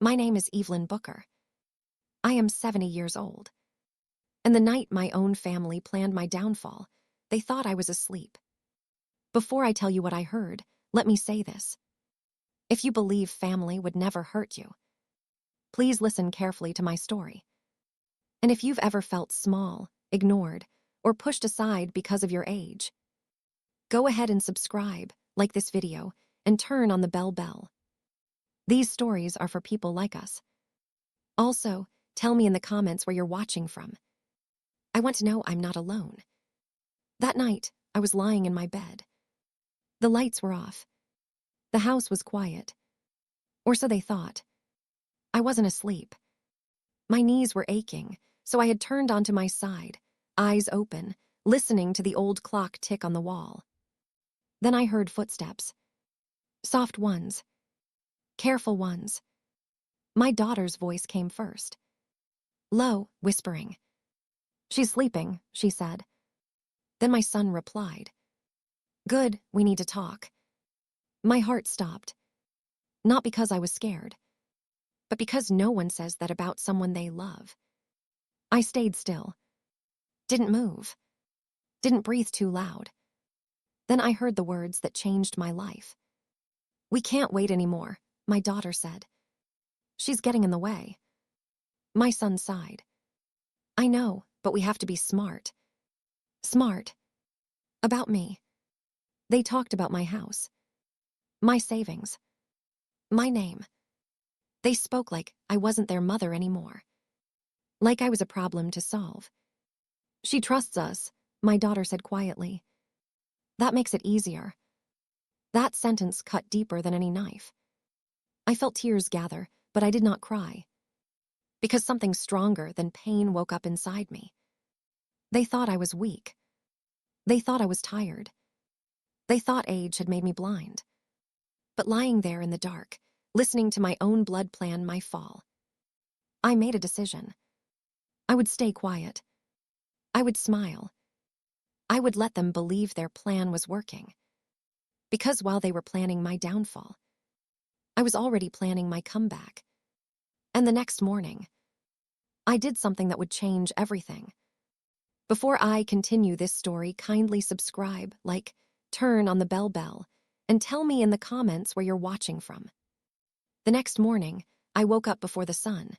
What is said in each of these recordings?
My name is Evelyn Booker. I am 70 years old. And the night my own family planned my downfall, they thought I was asleep. Before I tell you what I heard, let me say this. If you believe family would never hurt you, please listen carefully to my story. And if you've ever felt small, ignored, or pushed aside because of your age, go ahead and subscribe, like this video, and turn on the bell. These stories are for people like us. Also, tell me in the comments where you're watching from. I want to know I'm not alone. That night, I was lying in my bed. The lights were off. The house was quiet. Or so they thought. I wasn't asleep. My knees were aching, so I had turned onto my side, eyes open, listening to the old clock tick on the wall. Then I heard footsteps. Soft ones. Careful ones. My daughter's voice came first. Low, whispering. She's sleeping, she said. Then my son replied. Good, we need to talk. My heart stopped. Not because I was scared, but because no one says that about someone they love. I stayed still. Didn't move. Didn't breathe too loud. Then I heard the words that changed my life. We can't wait anymore, my daughter said. She's getting in the way. My son sighed. I know, but we have to be smart. Smart. About me. They talked about my house. My savings. My name. They spoke like I wasn't their mother anymore. Like I was a problem to solve. She trusts us, my daughter said quietly. That makes it easier. That sentence cut deeper than any knife. I felt tears gather, but I did not cry. Because something stronger than pain woke up inside me. They thought I was weak. They thought I was tired. They thought age had made me blind. But lying there in the dark, listening to my own blood plan my fall, I made a decision. I would stay quiet. I would smile. I would let them believe their plan was working. Because while they were planning my downfall, I was already planning my comeback. And the next morning, I did something that would change everything. Before I continue this story, kindly subscribe, like, turn on the bell, and tell me in the comments where you're watching from. The next morning, I woke up before the sun.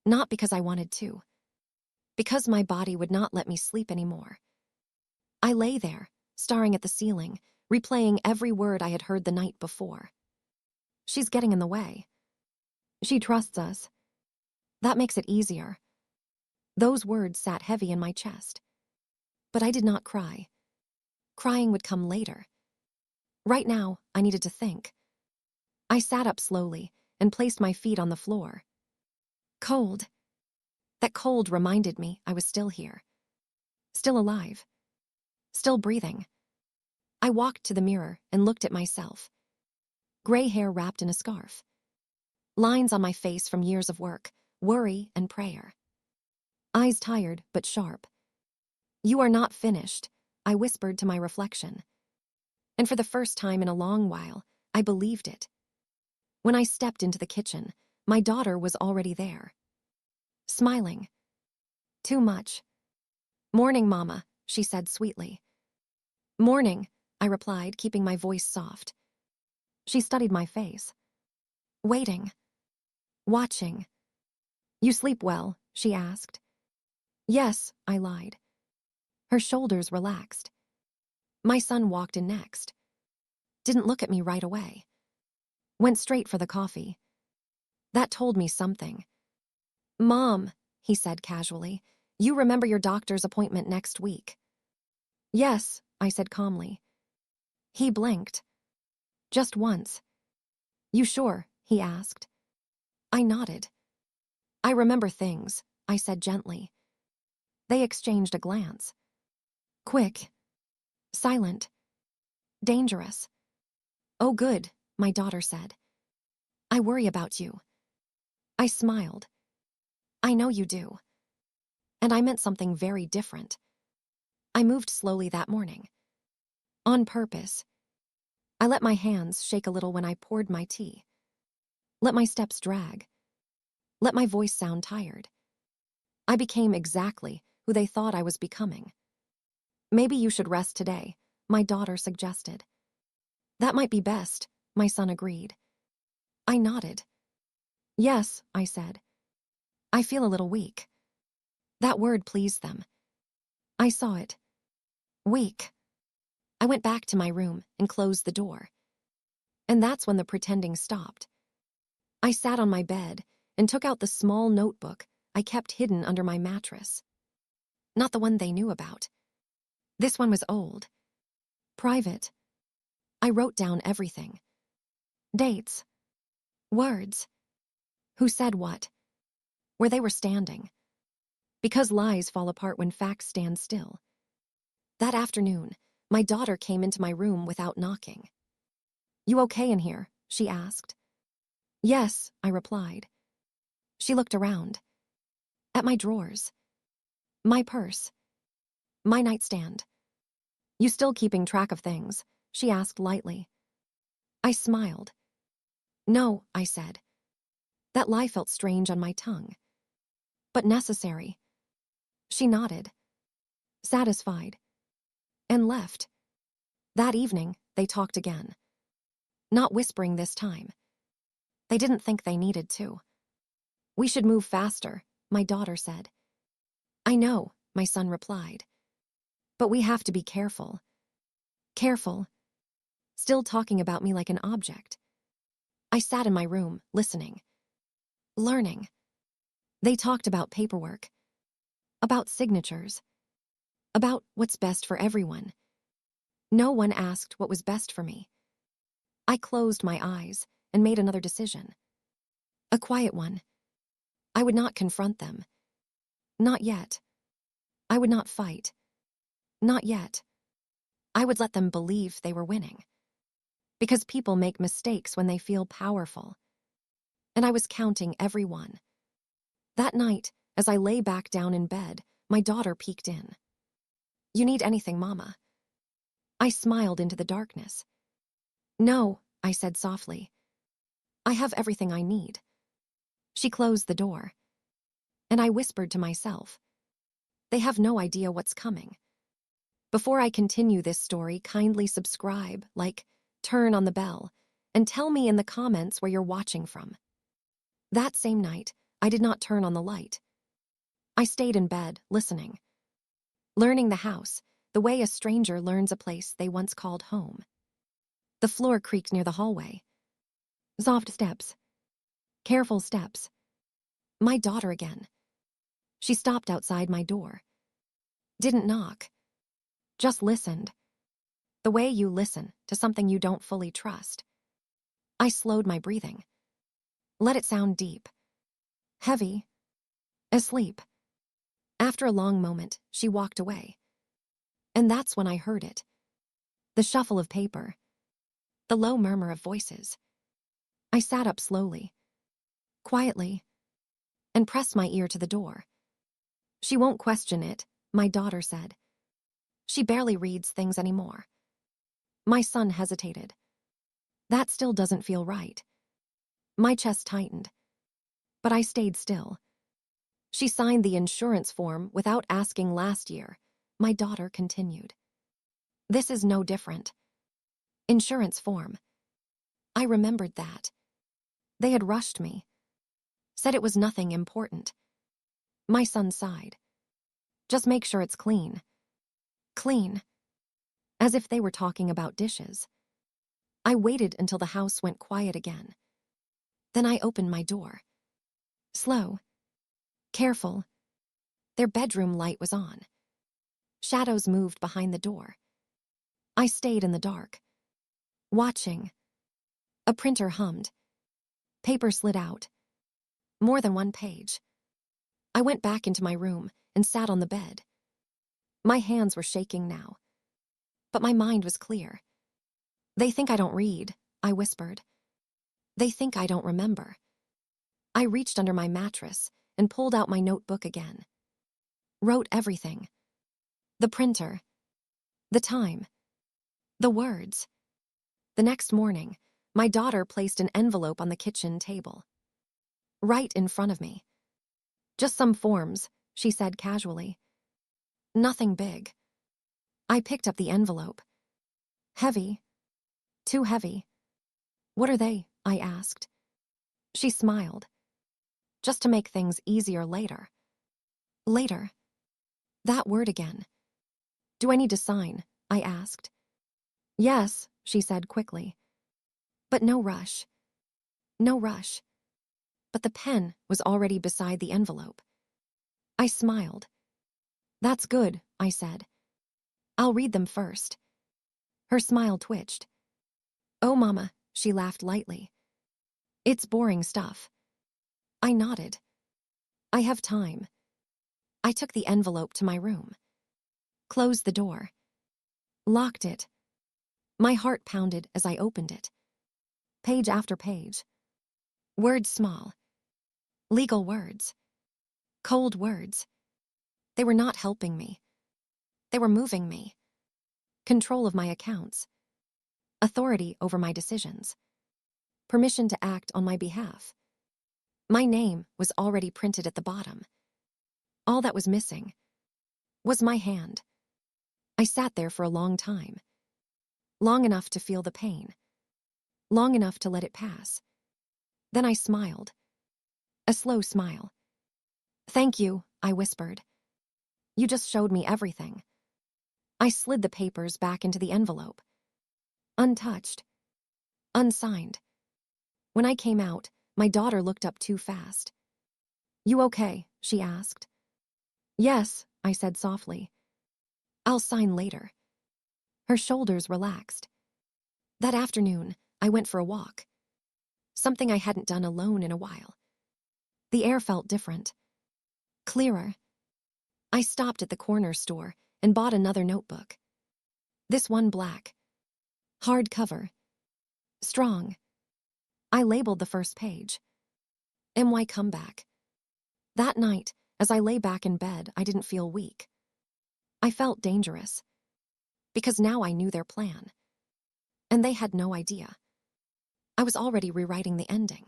Not because I wanted to. Because my body would not let me sleep anymore. I lay there, staring at the ceiling, replaying every word I had heard the night before. She's getting in the way. She trusts us. That makes it easier. Those words sat heavy in my chest. But I did not cry. Crying would come later. Right now, I needed to think. I sat up slowly and placed my feet on the floor. Cold. That cold reminded me I was still here. Still alive. Still breathing. I walked to the mirror and looked at myself. Gray hair wrapped in a scarf. Lines on my face from years of work, worry and prayer. Eyes tired but sharp. You are not finished, I whispered to my reflection. And for the first time in a long while, I believed it. When I stepped into the kitchen, my daughter was already there. Smiling. Too much. Morning, Mama, she said sweetly. Morning, I replied, keeping my voice soft. She studied my face. Waiting. Watching. You sleep well, she asked. Yes, I lied. Her shoulders relaxed. My son walked in next. Didn't look at me right away. Went straight for the coffee. That told me something. Mom, he said casually, you remember your doctor's appointment next week. Yes, I said calmly. He blinked. Just once. You sure? He asked. I nodded. I remember things, I said gently. They exchanged a glance. Quick. Silent. Dangerous. Oh, good, my daughter said. I worry about you. I smiled. I know you do. And I meant something very different. I moved slowly that morning. On purpose. I let my hands shake a little when I poured my tea. Let my steps drag. Let my voice sound tired. I became exactly who they thought I was becoming. Maybe you should rest today, my daughter suggested. That might be best, my son agreed. I nodded. Yes, I said. I feel a little weak. That word pleased them. I saw it. Weak. I went back to my room and closed the door. And that's when the pretending stopped. I sat on my bed and took out the small notebook I kept hidden under my mattress. Not the one they knew about. This one was old. Private. I wrote down everything. Dates. Words. Who said what. Where they were standing. Because lies fall apart when facts stand still. That afternoon, my daughter came into my room without knocking. You okay in here? She asked. Yes, I replied. She looked around. At my drawers. My purse. My nightstand. You still keeping track of things? She asked lightly. I smiled. No, I said. That lie felt strange on my tongue. But necessary. She nodded. Satisfied. And left. That evening, they talked again. Not whispering this time. They didn't think they needed to. We should move faster, my daughter said. I know, my son replied. But we have to be careful. Careful. Still talking about me like an object. I sat in my room, listening. Learning. They talked about paperwork. About signatures. About what's best for everyone. No one asked what was best for me. I closed my eyes and made another decision. A quiet one. I would not confront them. Not yet. I would not fight. Not yet. I would let them believe they were winning. Because people make mistakes when they feel powerful. And I was counting every one. That night, as I lay back down in bed, my daughter peeked in. You need anything, Mama? I smiled into the darkness. No, I said softly. I have everything I need. She closed the door. And I whispered to myself. They have no idea what's coming. Before I continue this story, kindly subscribe, like, turn on the bell, and tell me in the comments where you're watching from. That same night, I did not turn on the light. I stayed in bed, listening. Learning the house, the way a stranger learns a place they once called home. The floor creaked near the hallway. Soft steps. Careful steps. My daughter again. She stopped outside my door. Didn't knock. Just listened. The way you listen to something you don't fully trust. I slowed my breathing. Let it sound deep. Heavy. Asleep. After a long moment, she walked away. And that's when I heard it. The shuffle of paper. The low murmur of voices. I sat up slowly. Quietly. And pressed my ear to the door. She won't question it, my daughter said. She barely reads things anymore. My son hesitated. That still doesn't feel right. My chest tightened. But I stayed still. She signed the insurance form without asking last year. My daughter continued. This is no different. Insurance form. I remembered that. They had rushed me. Said it was nothing important. My son sighed. Just make sure it's clean. Clean. As if they were talking about dishes. I waited until the house went quiet again. Then I opened my door. Slow. Careful. Their bedroom light was on. Shadows moved behind the door. I stayed in the dark. Watching. A printer hummed. Paper slid out. More than one page. I went back into my room and sat on the bed. My hands were shaking now. But my mind was clear. They think I don't read, I whispered. They think I don't remember. I reached under my mattress and pulled out my notebook again. Wrote everything. The printer. The time. The words. The next morning, My daughter placed an envelope on the kitchen table, right in front of me. Just some forms, she said casually. Nothing big. I picked up the envelope. Heavy. Too heavy. What are they? I asked. She smiled. Just to make things easier later. Later. That word again. Do I need to sign? I asked. Yes, she said quickly. But no rush. No rush. But the pen was already beside the envelope. I smiled. That's good, I said. I'll read them first. Her smile twitched. Oh, Mama, she laughed lightly. It's boring stuff. I nodded. I have time. I took the envelope to my room. Closed the door. Locked it. My heart pounded as I opened it. Page after page. Words small. Legal words. Cold words. They were not helping me. They were moving me. Control of my accounts. Authority over my decisions. Permission to act on my behalf. My name was already printed at the bottom. All that was missing was my hand. I sat there for a long time. Long enough to feel the pain. Long enough to let it pass. Then I smiled. A slow smile. Thank you, I whispered. You just showed me everything. I slid the papers back into the envelope. Untouched. Unsigned. When I came out, my daughter looked up too fast. You okay? She asked. Yes, I said softly. I'll sign later. Her shoulders relaxed. That afternoon, I went for a walk. Something I hadn't done alone in a while. The air felt different. Clearer. I stopped at the corner store and bought another notebook. This one black. Hardcover. Strong. I labeled the first page. MY Comeback. That night, as I lay back in bed, I didn't feel weak. I felt dangerous. Because now I knew their plan. And they had no idea. I was already rewriting the ending.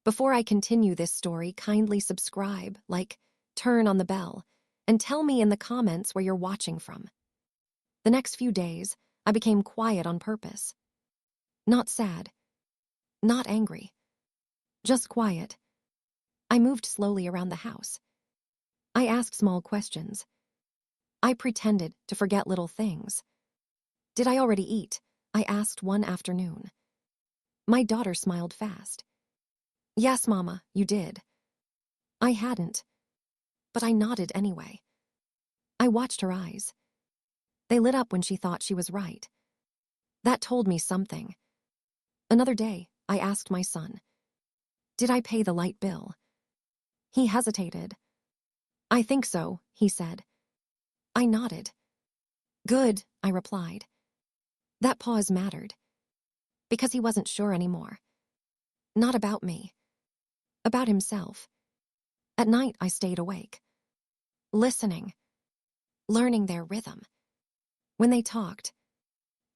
Before I continue this story, kindly subscribe, like, turn on the bell, and tell me in the comments where you're watching from. The next few days, I became quiet on purpose. Not sad. Not angry. Just quiet. I moved slowly around the house. I asked small questions. I pretended to forget little things. Did I already eat? I asked one afternoon. My daughter smiled fast. Yes, Mama, you did. I hadn't. But I nodded anyway. I watched her eyes. They lit up when she thought she was right. That told me something. Another day, I asked my son. Did I pay the light bill? He hesitated. I think so, he said. I nodded. Good, I replied. That pause mattered. Because he wasn't sure anymore. Not about me. About himself. At night, I stayed awake. Listening. Learning their rhythm. When they talked.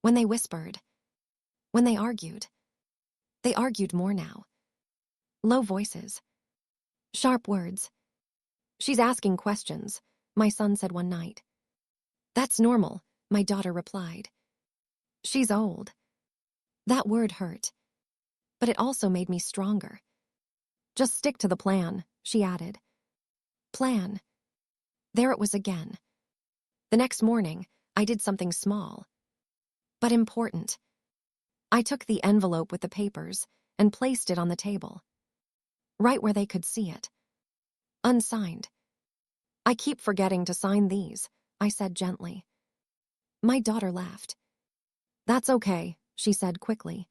When they whispered. When they argued. They argued more now. Low voices. Sharp words. She's asking questions, my son said one night. That's normal, my daughter replied. She's old. That word hurt. But it also made me stronger. Just stick to the plan, she added. Plan. There it was again. The next morning, I did something small. But important. I took the envelope with the papers and placed it on the table. Right where they could see it. Unsigned. I keep forgetting to sign these, I said gently. My daughter laughed. That's okay, she said quickly.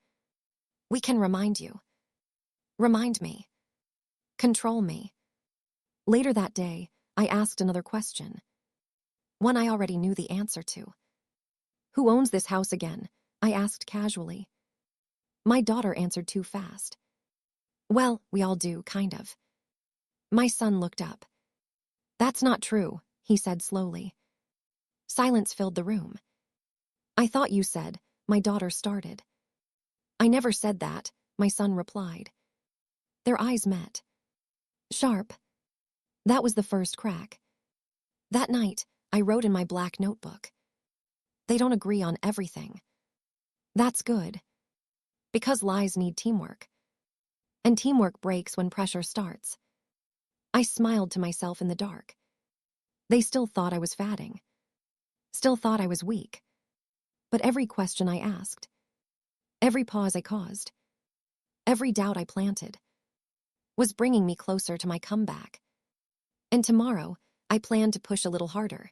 We can remind you. Remind me. Control me. Later that day, I asked another question. One I already knew the answer to. Who owns this house again? I asked casually. My daughter answered too fast. Well, we all do, kind of. My son looked up. That's not true, he said slowly. Silence filled the room. I thought you said, my daughter started. I never said that, my son replied. Their eyes met. Sharp. That was the first crack. That night, I wrote in my black notebook. They don't agree on everything. That's good. Because lies need teamwork. And teamwork breaks when pressure starts. I smiled to myself in the dark. They still thought I was fatting. Still thought I was weak. But every question I asked, every pause I caused, every doubt I planted, was bringing me closer to my comeback. And tomorrow, I plan to push a little harder.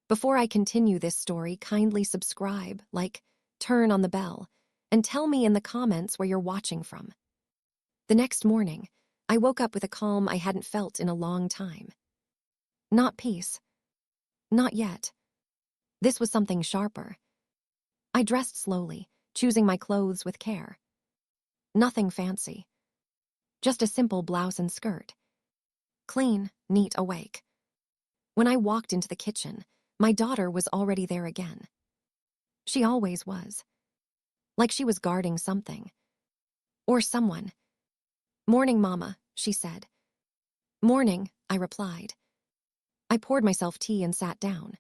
Before I continue this story, kindly subscribe, like, turn on the bell, and tell me in the comments where you're watching from. The next morning, I woke up with a calm I hadn't felt in a long time. Not peace. Not yet. This was something sharper. I dressed slowly, choosing my clothes with care. Nothing fancy. Just a simple blouse and skirt. Clean, neat, awake. When I walked into the kitchen, my daughter was already there again. She always was. Like she was guarding something. Or someone. Morning, Mama, she said. Morning, I replied. I poured myself tea and sat down.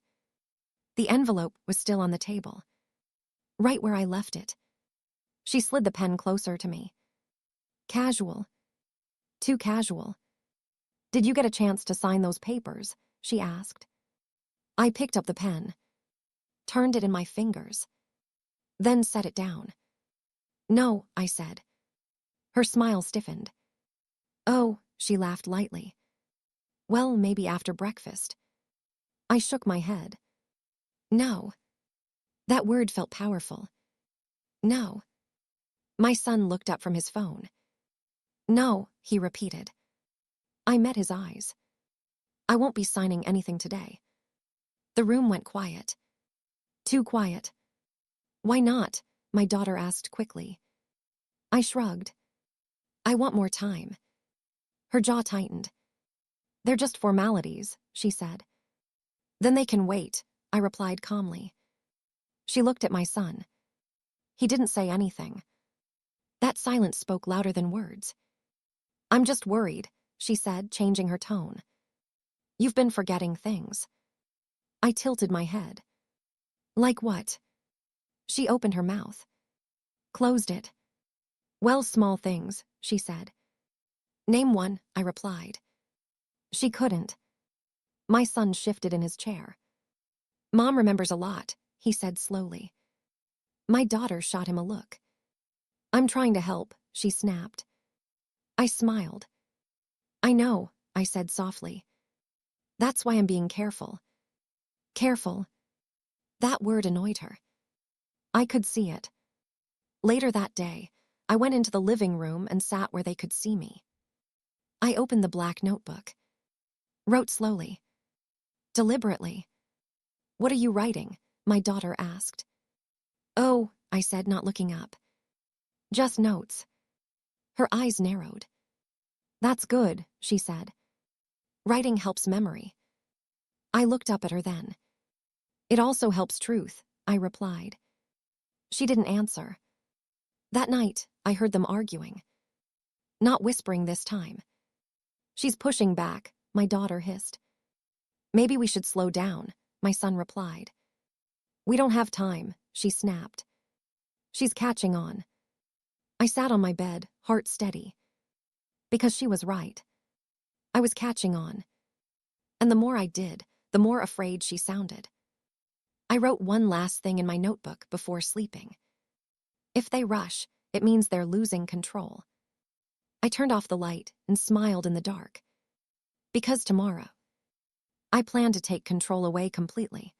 The envelope was still on the table. Right where I left it. She slid the pen closer to me. Casual. Too casual. Did you get a chance to sign those papers? She asked. I picked up the pen, turned it in my fingers, then set it down. No, I said. Her smile stiffened. Oh, she laughed lightly. Well, maybe after breakfast. I shook my head. No. That word felt powerful. No. My son looked up from his phone. No, he repeated. I met his eyes. I won't be signing anything today. The room went quiet. Too quiet. Why not? My daughter asked quickly. I shrugged. I want more time. Her jaw tightened. They're just formalities, she said. Then they can wait, I replied calmly. She looked at my son. He didn't say anything. That silence spoke louder than words. I'm just worried, she said, changing her tone. You've been forgetting things. I tilted my head. Like what? She opened her mouth. Closed it. Well, small things, she said. Name one, I replied. She couldn't. My son shifted in his chair. Mom remembers a lot, he said slowly. My daughter shot him a look. I'm trying to help, she snapped. I smiled. I know, I said softly. That's why I'm being careful. Careful. That word annoyed her. I could see it. Later that day, I went into the living room and sat where they could see me. I opened the black notebook. Wrote slowly. Deliberately. What are you writing? My daughter asked. Oh, I said, not looking up. Just notes. Her eyes narrowed. That's good, she said. Writing helps memory. I looked up at her then. It also helps truth, I replied. She didn't answer. That night, I heard them arguing. Not whispering this time. She's pushing back, my daughter hissed. Maybe we should slow down, my son replied. We don't have time, she snapped. She's catching on. I sat on my bed, heart steady. Because she was right. I was catching on. And the more I did, the more afraid she sounded. I wrote one last thing in my notebook before sleeping. If they rush, it means they're losing control. I turned off the light and smiled in the dark. Because tomorrow, I plan to take control away completely.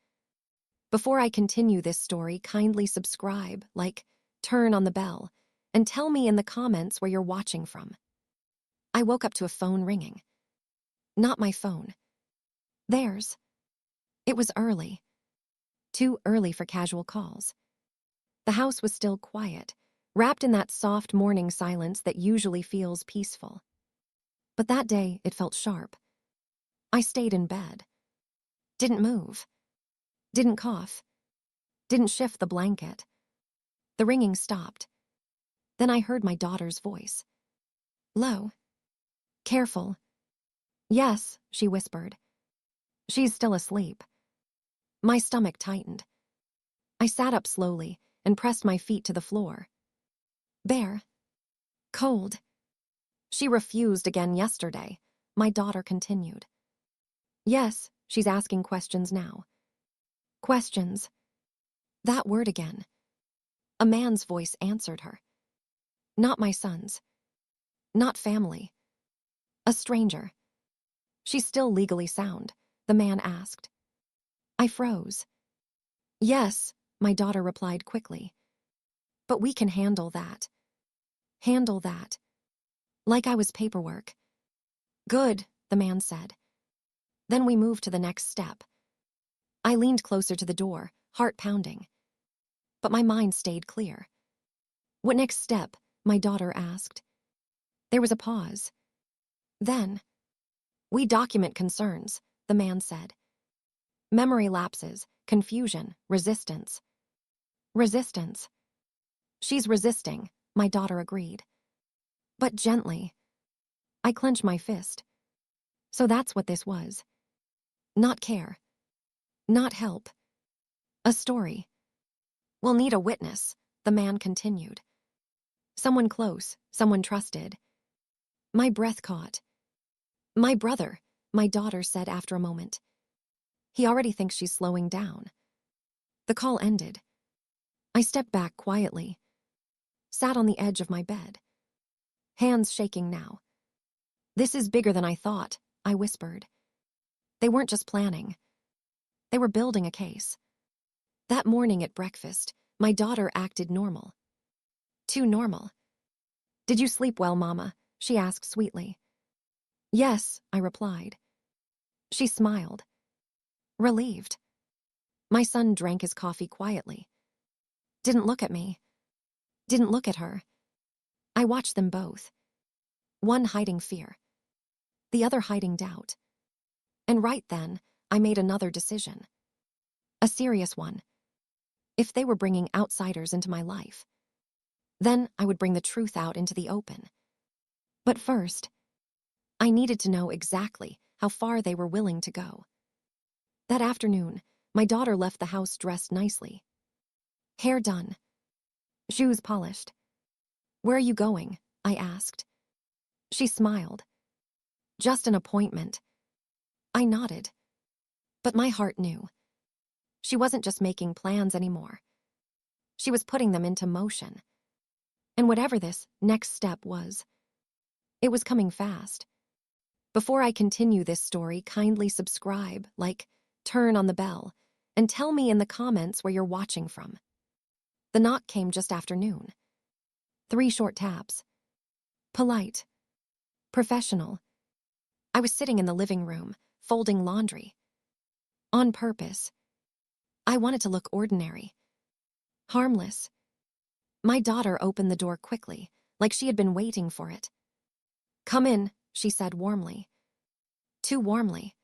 Before I continue this story, kindly subscribe, like, turn on the bell, and tell me in the comments where you're watching from. I woke up to a phone ringing. Not my phone. Theirs. It was early. Too early for casual calls. The house was still quiet, wrapped in that soft morning silence that usually feels peaceful. But that day, it felt sharp. I stayed in bed. Didn't move. Didn't cough. Didn't shift the blanket. The ringing stopped. Then I heard my daughter's voice. Low. Careful. Yes, she whispered. She's still asleep. My stomach tightened. I sat up slowly and pressed my feet to the floor. Bare. Cold. She refused again yesterday, my daughter continued. Yes, she's asking questions now. Questions. That word again. A man's voice answered her. Not my son's. Not family. A stranger. She's still legally sound, the man asked. I froze. Yes, my daughter replied quickly. But we can handle that. Handle that. Like I was paperwork. Good, the man said. Then we moved to the next step. I leaned closer to the door, heart pounding. But my mind stayed clear. What next step? My daughter asked. There was a pause. Then, we document concerns, the man said. Memory lapses, confusion, resistance. Resistance. She's resisting, my daughter agreed. But gently. I clenched my fist. So that's what this was. Not care. Not help. A story. We'll need a witness, the man continued. Someone close, someone trusted. My breath caught. My brother, my daughter said after a moment. He already thinks she's slowing down. The call ended. I stepped back quietly. Sat on the edge of my bed. Hands shaking now. This is bigger than I thought, I whispered. They weren't just planning. They were building a case. That morning at breakfast, my daughter acted normal. Too normal. Did you sleep well, Mama? She asked sweetly. Yes, I replied. She smiled. Relieved. My son drank his coffee quietly. Didn't look at me. Didn't look at her. I watched them both. One hiding fear. The other hiding doubt. And right then, I made another decision. A serious one. If they were bringing outsiders into my life, then I would bring the truth out into the open. But first, I needed to know exactly how far they were willing to go. That afternoon, my daughter left the house dressed nicely. Hair done. Shoes polished. Where are you going? I asked. She smiled. Just an appointment. I nodded. But my heart knew. She wasn't just making plans anymore. She was putting them into motion. And whatever this next step was, it was coming fast. Before I continue this story, kindly subscribe, like, turn on the bell, and tell me in the comments where you're watching from. The knock came just after noon. 3 short taps. Polite. Professional. I was sitting in the living room, folding laundry. On purpose. I wanted to look ordinary. Harmless. My daughter opened the door quickly, like she had been waiting for it. Come in, she said warmly. Too warmly.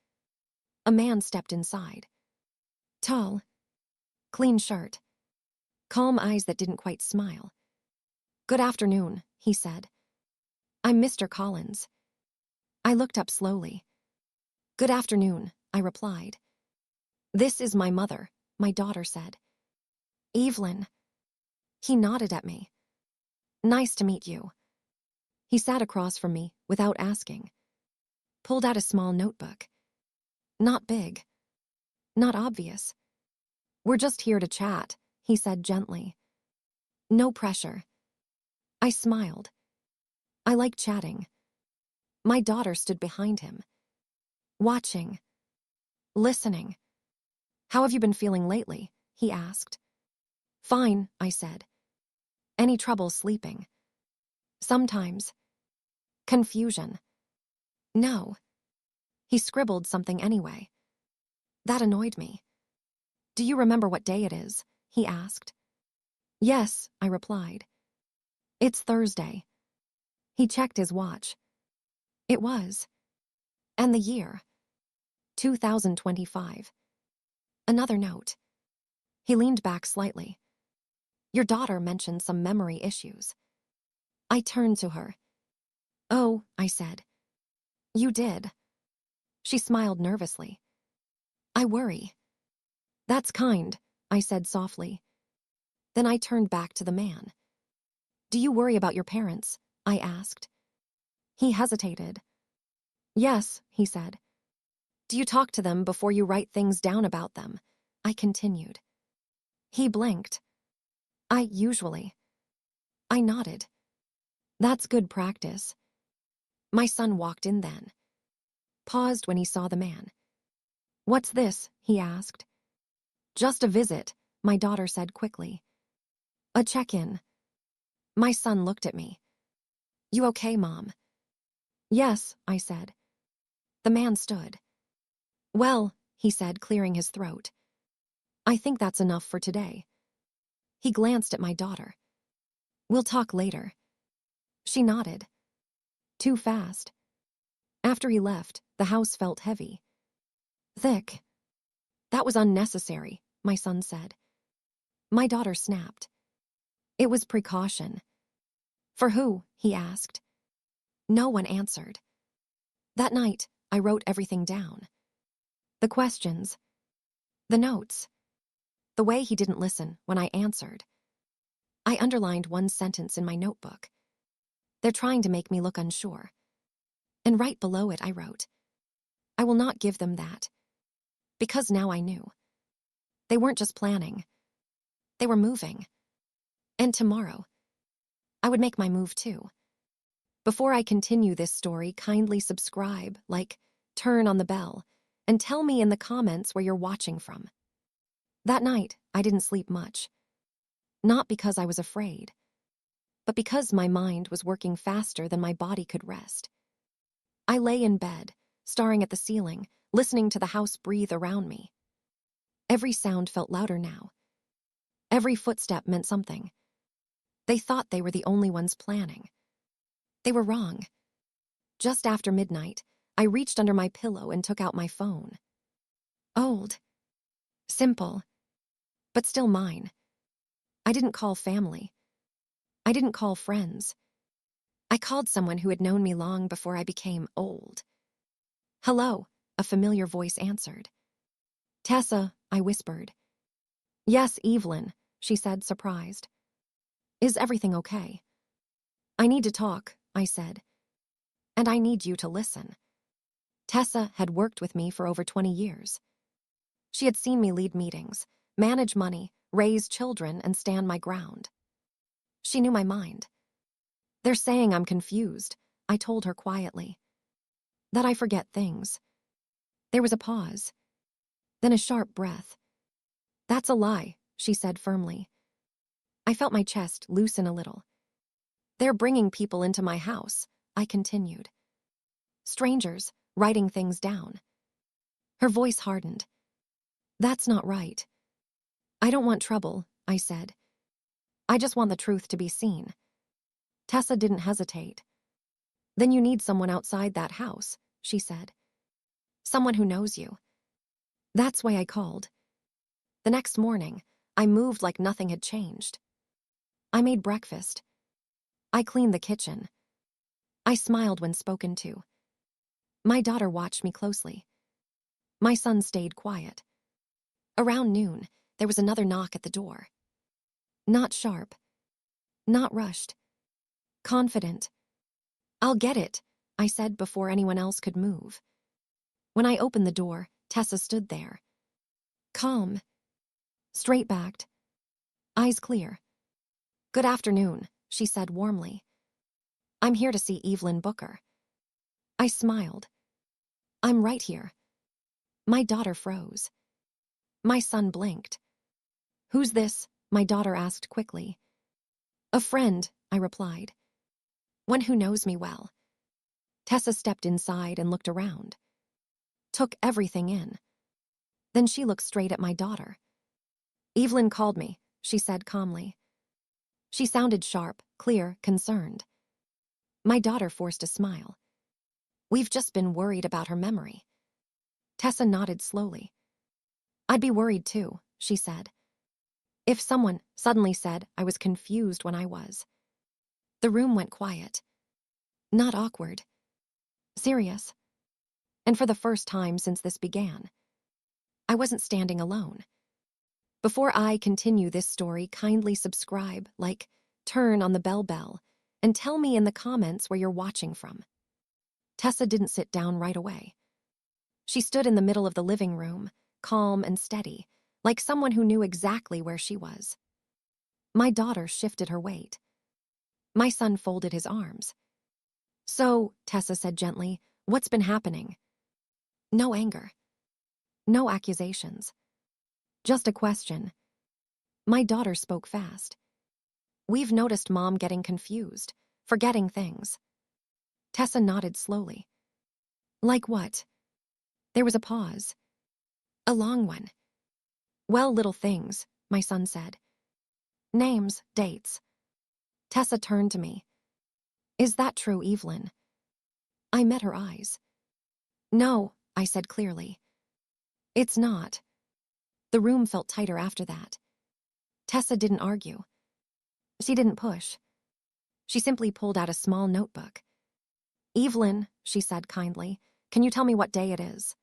A man stepped inside. Tall. Clean shirt. Calm eyes that didn't quite smile. Good afternoon, he said. I'm Mr. Collins. I looked up slowly. Good afternoon, I replied. This is my mother, my daughter said. Evelyn. He nodded at me. Nice to meet you. He sat across from me without asking. Pulled out a small notebook. Not big. Not obvious. We're just here to chat, he said gently. No pressure. I smiled. I like chatting. My daughter stood behind him. Watching. Listening. How have you been feeling lately? He asked. Fine, I said. Any trouble sleeping? Sometimes. Confusion. No. He scribbled something anyway. That annoyed me. Do you remember what day it is? He asked. Yes, I replied. It's Thursday. He checked his watch. It was. And the year. 2025. Another note. He leaned back slightly. Your daughter mentioned some memory issues. I turned to her. "Oh," I said. "You did." She smiled nervously. "I worry." "That's kind," I said softly. Then I turned back to the man. "Do you worry about your parents?" I asked. He hesitated. "Yes," he said. "Do you talk to them before you write things down about them?" I continued. He blinked. Usually." I nodded. "That's good practice." My son walked in then. Paused when he saw the man. "What's this?" he asked. "Just a visit," my daughter said quickly. "A check-in." My son looked at me. "You okay, Mom?" "Yes," I said. The man stood. "Well," he said, clearing his throat. "I think that's enough for today." He glanced at my daughter. "We'll talk later." She nodded. Too fast. After he left, the house felt heavy. Thick. "That was unnecessary," my son said. My daughter snapped. "It was precaution." "For who?" he asked. No one answered. That night, I wrote everything down. The questions. The notes. The way he didn't listen when I answered. I underlined one sentence in my notebook. "They're trying to make me look unsure." And right below it I wrote, "I will not give them that." Because now I knew. They weren't just planning. They were moving. And tomorrow, I would make my move too. Before I continue this story, kindly subscribe, like, turn on the bell, and tell me in the comments where you're watching from. That night, I didn't sleep much. Not because I was afraid, but because my mind was working faster than my body could rest. I lay in bed, staring at the ceiling, listening to the house breathe around me. Every sound felt louder now. Every footstep meant something. They thought they were the only ones planning. They were wrong. Just after midnight, I reached under my pillow and took out my phone. Old. Simple. But still mine. I didn't call family. I didn't call friends. I called someone who had known me long before I became old. "Hello," a familiar voice answered. "Tessa," I whispered. "Yes, Evelyn," she said, surprised. "Is everything okay?" "I need to talk," I said. "And I need you to listen." Tessa had worked with me for over 20 years. She had seen me lead meetings, manage money, raise children, and stand my ground. She knew my mind. "They're saying I'm confused," I told her quietly. "That I forget things." There was a pause. Then a sharp breath. "That's a lie," she said firmly. I felt my chest loosen a little. "They're bringing people into my house," I continued. "Strangers, writing things down." Her voice hardened. "That's not right." "I don't want trouble," I said. "I just want the truth to be seen." Tessa didn't hesitate. "Then you need someone outside that house," she said. "Someone who knows you." That's why I called. The next morning, I moved like nothing had changed. I made breakfast. I cleaned the kitchen. I smiled when spoken to. My daughter watched me closely. My son stayed quiet. Around noon, there was another knock at the door. Not sharp. Not rushed. Confident. "I'll get it," I said before anyone else could move. When I opened the door, Tessa stood there. Calm. Straight-backed. Eyes clear. "Good afternoon," she said warmly. "I'm here to see Evelyn Booker." I smiled. "I'm right here." My daughter froze. My son blinked. "Who's this?" my daughter asked quickly. "A friend," I replied. "One who knows me well." Tessa stepped inside and looked around. Took everything in. Then she looked straight at my daughter. "Evelyn called me," she said calmly. She sounded sharp, clear, concerned. My daughter forced a smile. "We've just been worried about her memory." Tessa nodded slowly. "I'd be worried too," she said. "If someone suddenly said I was confused when I was." The room went quiet. Not awkward. Serious. And for the first time since this began, I wasn't standing alone. Before I continue this story, kindly subscribe, like, turn on the bell, and tell me in the comments where you're watching from. Tessa didn't sit down right away. She stood in the middle of the living room, calm and steady, like someone who knew exactly where she was. My daughter shifted her weight. My son folded his arms. "So," Tessa said gently, "what's been happening?" No anger. No accusations. Just a question. My daughter spoke fast. "We've noticed Mom getting confused, forgetting things." Tessa nodded slowly. "Like what?" There was a pause. A long one. "Well, little things," my son said. "Names, dates." Tessa turned to me. "Is that true, Evelyn?" I met her eyes. "No," I said clearly. "It's not." The room felt tighter after that. Tessa didn't argue. She didn't push. She simply pulled out a small notebook. "Evelyn," she said kindly, "can you tell me what day it is?"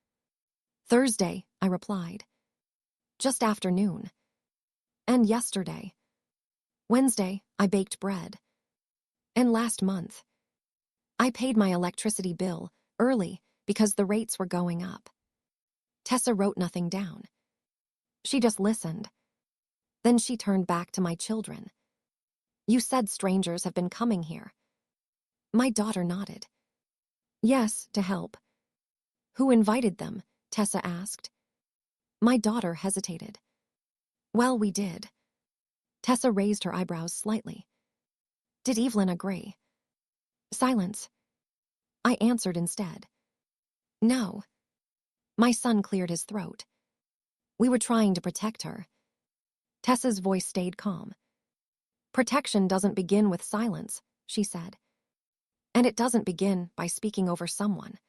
"Thursday," I replied. "Just after noon." "And yesterday?" "Wednesday, I baked bread." "And last month?" "I paid my electricity bill early because the rates were going up." Tessa wrote nothing down. She just listened. Then she turned back to my children. "You said strangers have been coming here." My daughter nodded. "Yes, to help." "Who invited them?" Tessa asked. My daughter hesitated. "Well, we did." Tessa raised her eyebrows slightly. "Did Evelyn agree?" Silence. I answered instead. "No." My son cleared his throat. "We were trying to protect her." Tessa's voice stayed calm. "Protection doesn't begin with silence," she said. "And it doesn't begin by speaking over someone."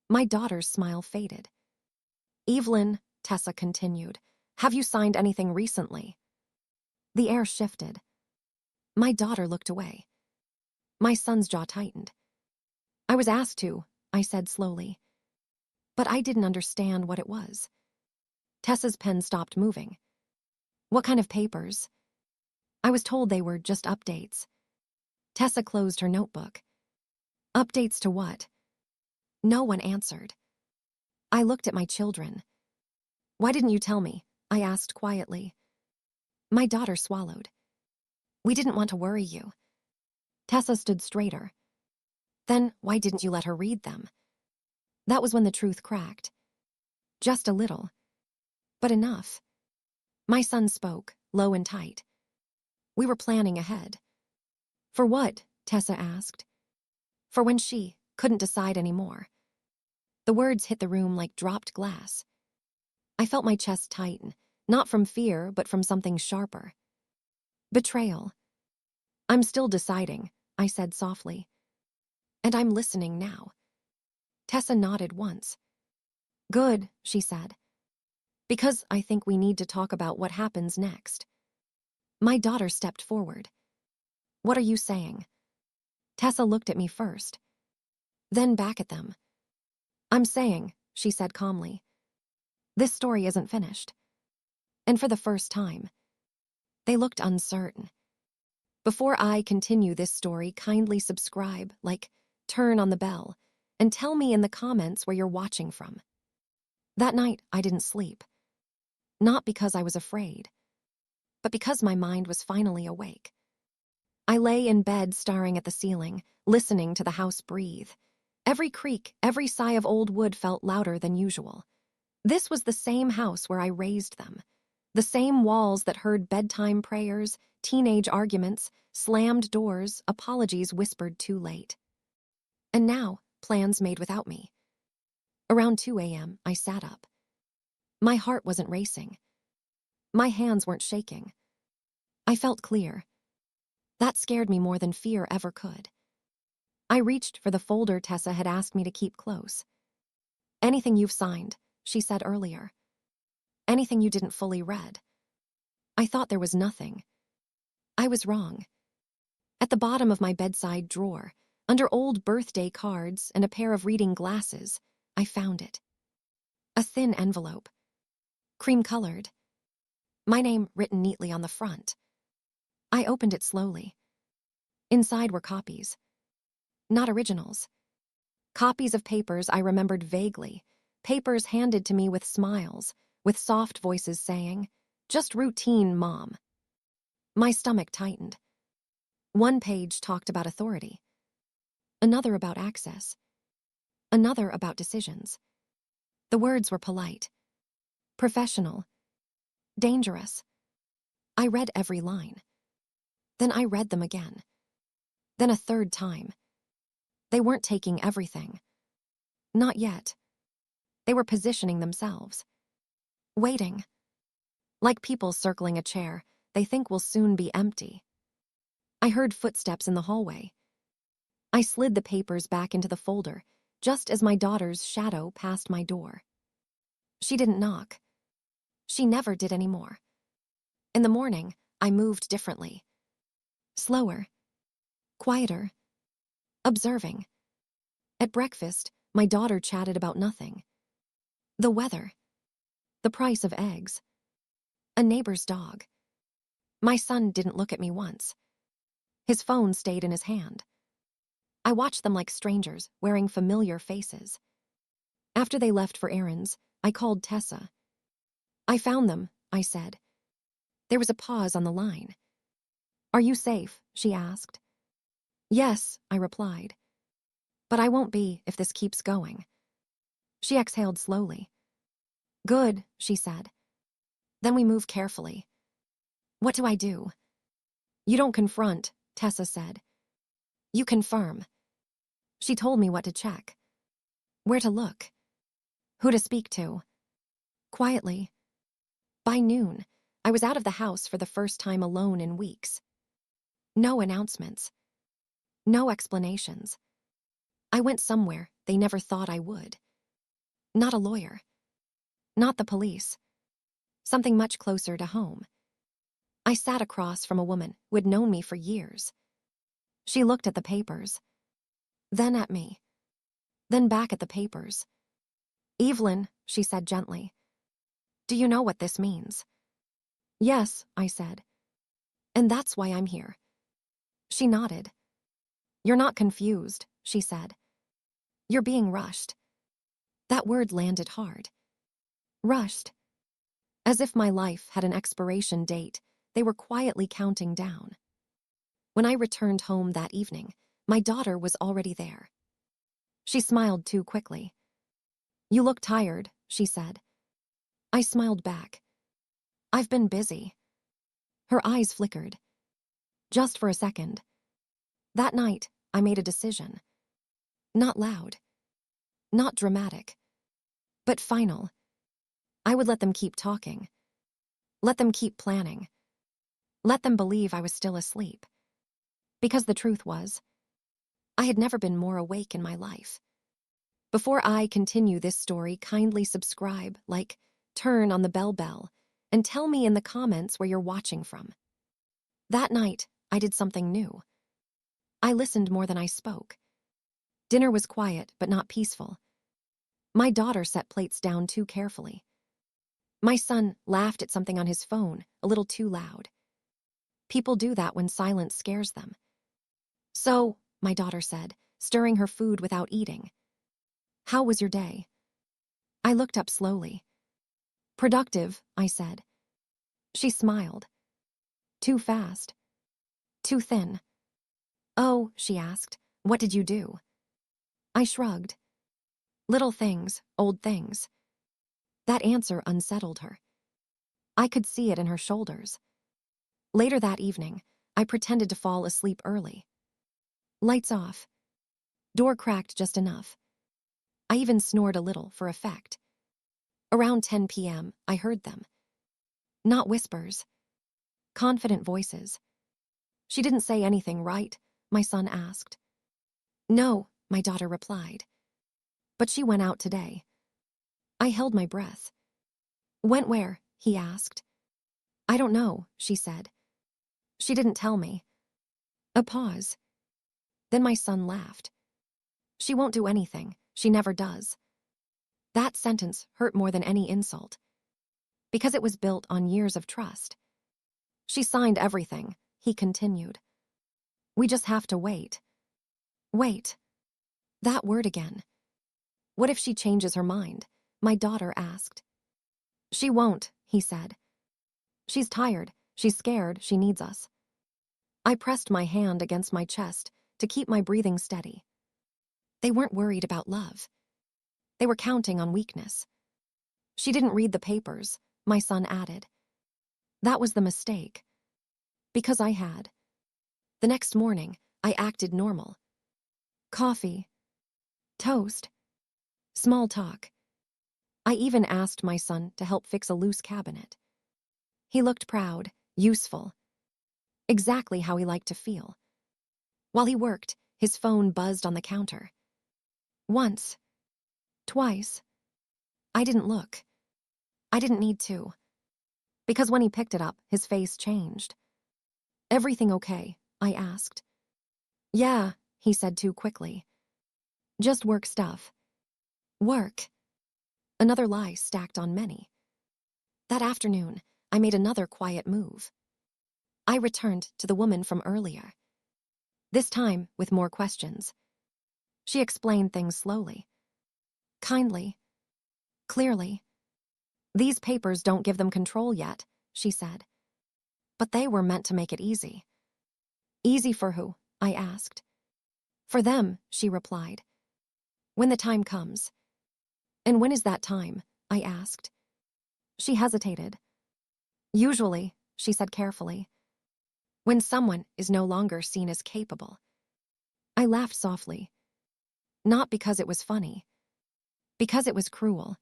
My daughter's smile faded. "Evelyn," Tessa continued, "have you signed anything recently?" The air shifted. My daughter looked away. My son's jaw tightened. "I was asked to," I said slowly. But I didn't understand what it was. Tessa's pen stopped moving. "What kind of papers?" I was told they were just updates. Tessa closed her notebook. "Updates to what?" No one answered. I looked at my children. "Why didn't you tell me?" I asked quietly. My daughter swallowed. "We didn't want to worry you." Tessa stood straighter. "Then why didn't you let her read them?" That was when the truth cracked. Just a little. But enough. My son spoke, low and tight. "We were planning ahead." "For what?" Tessa asked. "For when she couldn't decide anymore." The words hit the room like dropped glass. I felt my chest tighten, not from fear, but from something sharper. Betrayal. "I'm still deciding," I said softly. "And I'm listening now." Tessa nodded once. "Good," she said. "Because I think we need to talk about what happens next." My daughter stepped forward. "What are you saying?" Tessa looked at me first, then back at them. "I'm saying," she said calmly, "this story isn't finished." And for the first time, they looked uncertain. Before I continue this story, kindly subscribe, like, turn on the bell, and tell me in the comments where you're watching from. That night, I didn't sleep. Not because I was afraid, but because my mind was finally awake. I lay in bed staring at the ceiling, listening to the house breathe. Every creak, every sigh of old wood felt louder than usual. This was the same house where I raised them. The same walls that heard bedtime prayers, teenage arguments, slammed doors, apologies whispered too late. And now, plans made without me. Around 2 a.m., I sat up. My heart wasn't racing. My hands weren't shaking. I felt clear. That scared me more than fear ever could. I reached for the folder Tessa had asked me to keep close. "Anything you've signed," she said earlier. "Anything you didn't fully read." I thought there was nothing. I was wrong. At the bottom of my bedside drawer, under old birthday cards and a pair of reading glasses, I found it. A thin envelope. Cream-colored. My name written neatly on the front. I opened it slowly. Inside were copies. Not originals. Copies of papers I remembered vaguely. Papers handed to me with smiles, with soft voices saying, "Just routine, Mom." My stomach tightened. One page talked about authority. Another about access. Another about decisions. The words were polite. Professional. Dangerous. I read every line. Then I read them again. Then a third time. They weren't taking everything. Not yet. They were positioning themselves. Waiting. Like people circling a chair they think will soon be empty. I heard footsteps in the hallway. I slid the papers back into the folder just as my daughter's shadow passed my door. She didn't knock. She never did anymore. In the morning, I moved differently. Slower. Quieter. Observing. At breakfast, my daughter chatted about nothing. The weather. The price of eggs. A neighbor's dog. My son didn't look at me once. His phone stayed in his hand. I watched them like strangers, wearing familiar faces. After they left for errands, I called Tessa. "I found them," I said. There was a pause on the line. "Are you safe?" she asked. "Yes," I replied. "But I won't be if this keeps going." She exhaled slowly. "Good," she said. "Then we move carefully." "What do I do?" "You don't confront," Tessa said. "You confirm." She told me what to check. Where to look. Who to speak to. Quietly. By noon, I was out of the house for the first time alone in weeks. No announcements. No explanations. I went somewhere they never thought I would. Not a lawyer. Not the police. Something much closer to home. I sat across from a woman who had known me for years. She looked at the papers. Then at me. Then back at the papers. "Evelyn," she said gently. "Do you know what this means?" "Yes," I said. "And that's why I'm here." She nodded. "You're not confused," she said. "You're being rushed." That word landed hard. Rushed. As if my life had an expiration date, they were quietly counting down. When I returned home that evening, my daughter was already there. She smiled too quickly. "You look tired," she said. I smiled back. "I've been busy." Her eyes flickered. Just for a second. That night, I made a decision. Not loud. Not dramatic. But final. I would let them keep talking. Let them keep planning. Let them believe I was still asleep. Because the truth was, I had never been more awake in my life. Before I continue this story, kindly subscribe, like, turn on the bell, and tell me in the comments where you're watching from. That night, I did something new. I listened more than I spoke. Dinner was quiet, but not peaceful. My daughter set plates down too carefully. My son laughed at something on his phone, a little too loud. People do that when silence scares them. "So," my daughter said, stirring her food without eating. "How was your day?" I looked up slowly. "Productive," I said. She smiled. "Too fast. Too thin." "Oh," she asked, "what did you do?" I shrugged. "Little things, old things." That answer unsettled her. I could see it in her shoulders. Later that evening, I pretended to fall asleep early. Lights off. Door cracked just enough. I even snored a little for effect. Around 10 p.m., I heard them. Not whispers. Confident voices. "She didn't say anything, right?" my son asked. "No," my daughter replied. "But she went out today." I held my breath. "Went where?" he asked. "I don't know," she said. "She didn't tell me." A pause. Then my son laughed. She won't do anything. She never does. That sentence hurt more than any insult, because it was built on years of trust. She signed everything, he continued. We just have to wait. Wait. That word again. What if she changes her mind? My daughter asked. She won't, he said. She's tired, she's scared, she needs us. I pressed my hand against my chest to keep my breathing steady. They weren't worried about love. They were counting on weakness. She didn't read the papers, my son added. That was the mistake. Because I had. The next morning, I acted normal. Coffee. Toast. Small talk. I even asked my son to help fix a loose cabinet. He looked proud, useful. Exactly how he liked to feel. While he worked, his phone buzzed on the counter. Once. Twice. I didn't look. I didn't need to. Because when he picked it up, his face changed. Everything okay? I asked. Yeah, he said too quickly. Just work stuff. Work. Another lie stacked on many. That afternoon, I made another quiet move. I returned to the woman from earlier. This time, with more questions. She explained things slowly. Kindly. Clearly. These papers don't give them control yet, she said. But they were meant to make it easy. Easy for who? I asked. For them, she replied. When the time comes. And when is that time? I asked. She hesitated. Usually, she said carefully, when someone is no longer seen as capable. I laughed softly. Not because it was funny. Because it was cruel.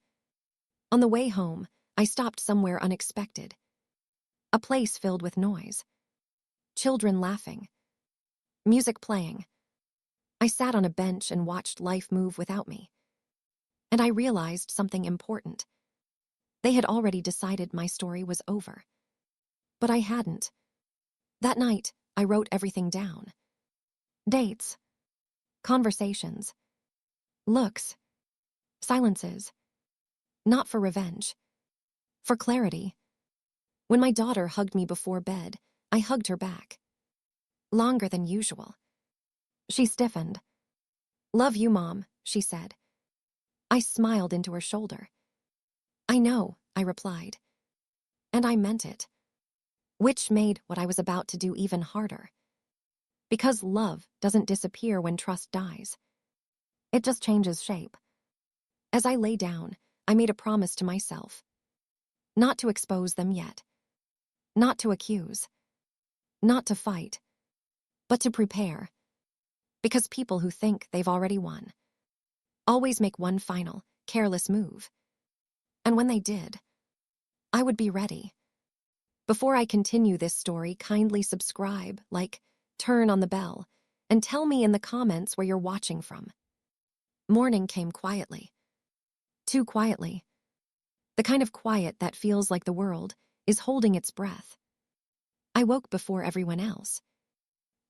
On the way home, I stopped somewhere unexpected. A place filled with noise. Children laughing. Music playing. I sat on a bench and watched life move without me. And I realized something important. They had already decided my story was over. But I hadn't. That night, I wrote everything down. Dates. Conversations. Looks. Silences. Not for revenge. For clarity. When my daughter hugged me before bed, I hugged her back. Longer than usual. She stiffened. Love you, Mom, she said. I smiled into her shoulder. I know, I replied. And I meant it. Which made what I was about to do even harder. Because love doesn't disappear when trust dies. It just changes shape. As I lay down, I made a promise to myself. Not to expose them yet. Not to accuse. Not to fight. But to prepare. Because people who think they've already won always make one final, careless move. And when they did, I would be ready. Before I continue this story, kindly subscribe, like, turn on the bell, and tell me in the comments where you're watching from. Morning came quietly. Too quietly. The kind of quiet that feels like the world is holding its breath. I woke before everyone else.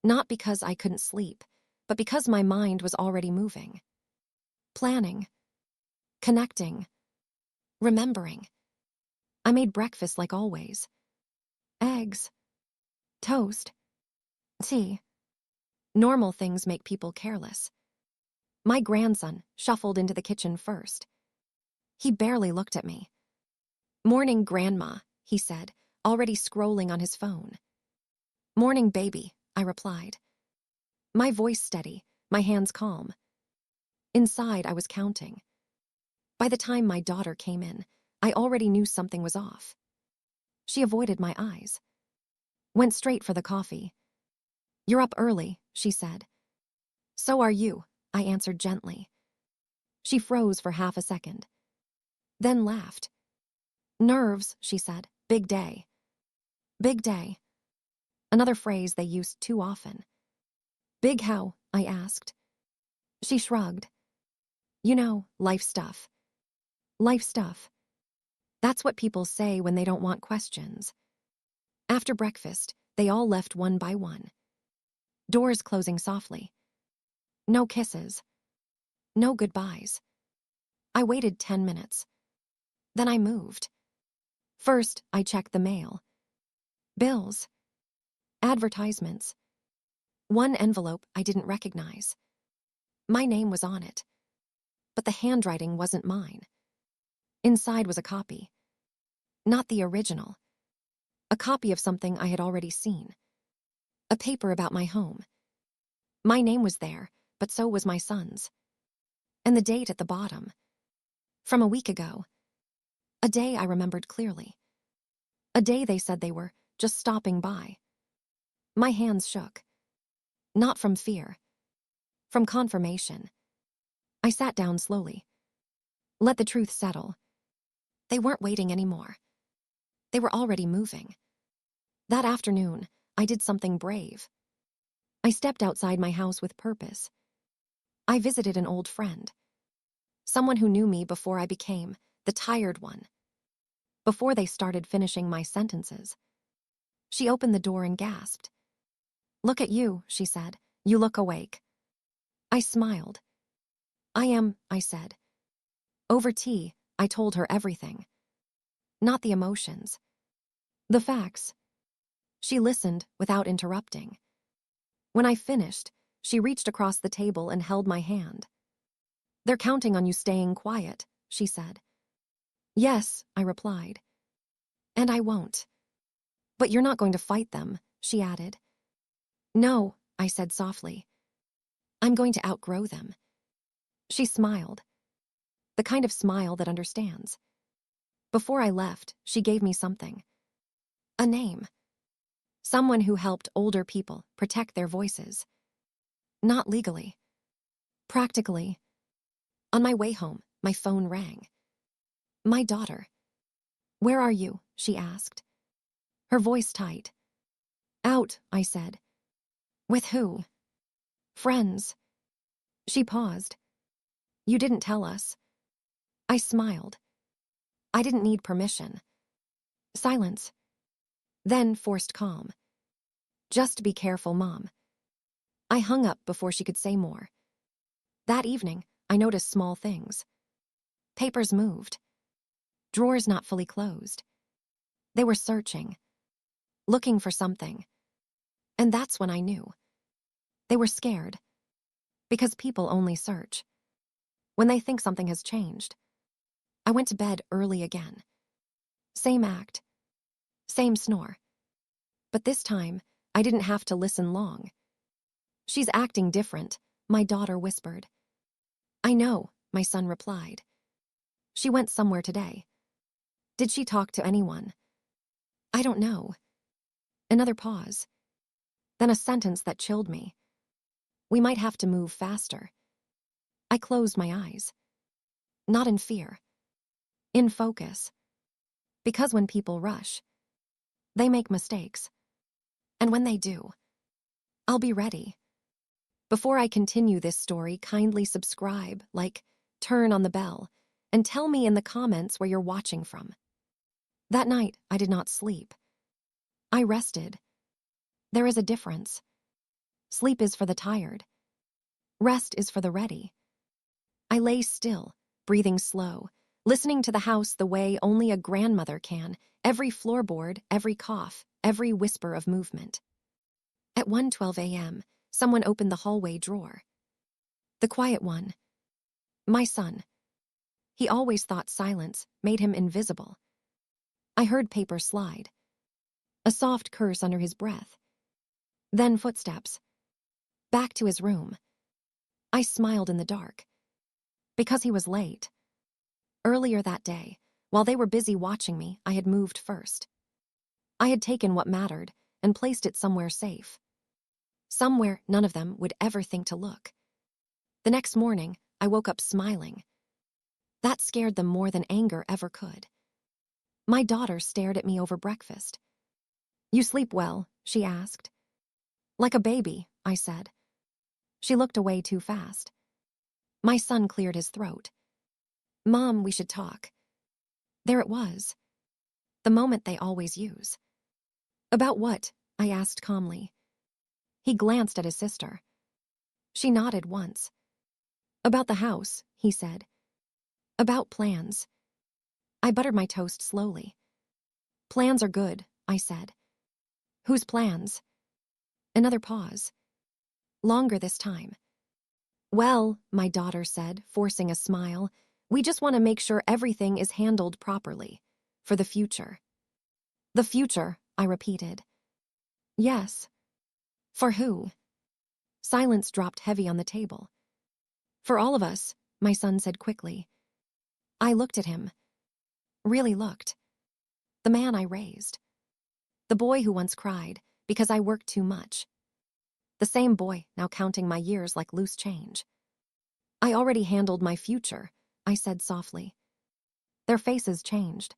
Not because I couldn't sleep, but because my mind was already moving. Planning. Connecting. Remembering. I made breakfast like always. Eggs. Toast. Tea. Normal things make people careless. My grandson shuffled into the kitchen first. He barely looked at me. Morning, Grandma, he said, already scrolling on his phone. Morning, baby, I replied. My voice steady, my hands calm. Inside, I was counting. By the time my daughter came in, I already knew something was off. She avoided my eyes. Went straight for the coffee. You're up early, she said. So are you, I answered gently. She froze for half a second. Then laughed. Nerves, she said. Big day. Big day. Another phrase they used too often. Big how? I asked. She shrugged. You know, life stuff. Life stuff. That's what people say when they don't want questions. After breakfast, they all left one by one. Doors closing softly. No kisses. No goodbyes. I waited 10 minutes. Then I moved. First, I checked the mail. Bills. Advertisements. One envelope I didn't recognize. My name was on it, but the handwriting wasn't mine. Inside was a copy. Not the original. A copy of something I had already seen. A paper about my home. My name was there, but so was my son's. And the date at the bottom. From a week ago. A day I remembered clearly. A day they said they were just stopping by. My hands shook. Not from fear. From confirmation. I sat down slowly. Let the truth settle. They weren't waiting anymore. They were already moving. That afternoon, I did something brave. I stepped outside my house with purpose. I visited an old friend. Someone who knew me before I became the tired one. Before they started finishing my sentences. She opened the door and gasped. "Look at you," she said. "You look awake." I smiled. "I am," I said. Over tea, I told her everything. Not the emotions. The facts. She listened without interrupting. When I finished, she reached across the table and held my hand. "They're counting on you staying quiet," she said. "Yes," I replied. "And I won't." "But you're not going to fight them," she added. "No," I said softly. "I'm going to outgrow them." She smiled. The kind of smile that understands. Before I left, she gave me something. A name. Someone who helped older people protect their voices. Not legally. Practically. On my way home, my phone rang. My daughter. "Where are you?" she asked. Her voice tight. "Out," I said. "With who?" "Friends." She paused. "You didn't tell us." I smiled. I didn't need permission. Silence. Then forced calm. "Just be careful, Mom." I hung up before she could say more. That evening, I noticed small things. Papers moved. Drawers not fully closed. They were searching. Looking for something. And that's when I knew. They were scared. Because people only search when they think something has changed. I went to bed early again. Same act. Same snore. But this time, I didn't have to listen long. "She's acting different," my daughter whispered. "I know," my son replied. "She went somewhere today." "Did she talk to anyone?" "I don't know." Another pause. Then a sentence that chilled me. "We might have to move faster." I closed my eyes. Not in fear. In focus. Because when people rush, they make mistakes. And when they do, I'll be ready. Before I continue this story, kindly subscribe, like, turn on the bell, and tell me in the comments where you're watching from. That night, I did not sleep. I rested. There is a difference. Sleep is for the tired. Rest is for the ready. I lay still, breathing slow, listening to the house the way only a grandmother can, every floorboard, every cough, every whisper of movement. At 1:12 a.m., someone opened the hallway drawer. The quiet one. My son. He always thought silence made him invisible. I heard paper slide. A soft curse under his breath. Then footsteps. Back to his room. I smiled in the dark. Because he was late. Earlier that day, while they were busy watching me, I had moved first. I had taken what mattered and placed it somewhere safe. Somewhere none of them would ever think to look. The next morning, I woke up smiling. That scared them more than anger ever could. My daughter stared at me over breakfast. "You sleep well?" she asked. "Like a baby," I said. She looked away too fast. My son cleared his throat. "Mom, we should talk." There it was. The moment they always use. "About what?" I asked calmly. He glanced at his sister. She nodded once. About the house, he said. About plans. I buttered my toast slowly. Plans are good, I said. Whose plans? Another pause. Longer this time. Well, my daughter said, forcing a smile, we just want to make sure everything is handled properly. For the future. The future, I repeated. Yes. For who? Silence dropped heavy on the table. For all of us, my son said quickly. I looked at him. Really looked. The man I raised. The boy who once cried because I worked too much. The same boy now counting my years like loose change. I already handled my future, I said softly. Their faces changed.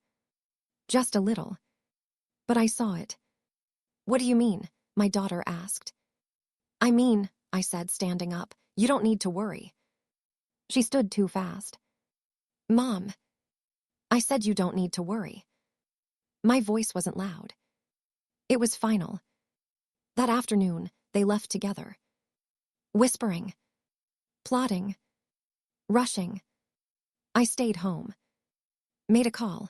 Just a little. But I saw it. What do you mean? My daughter asked. I mean, I said, standing up, you don't need to worry. She stood too fast. Mom. I said you don't need to worry. My voice wasn't loud. It was final. That afternoon, they left together. Whispering. Plotting. Rushing. I stayed home. Made a call.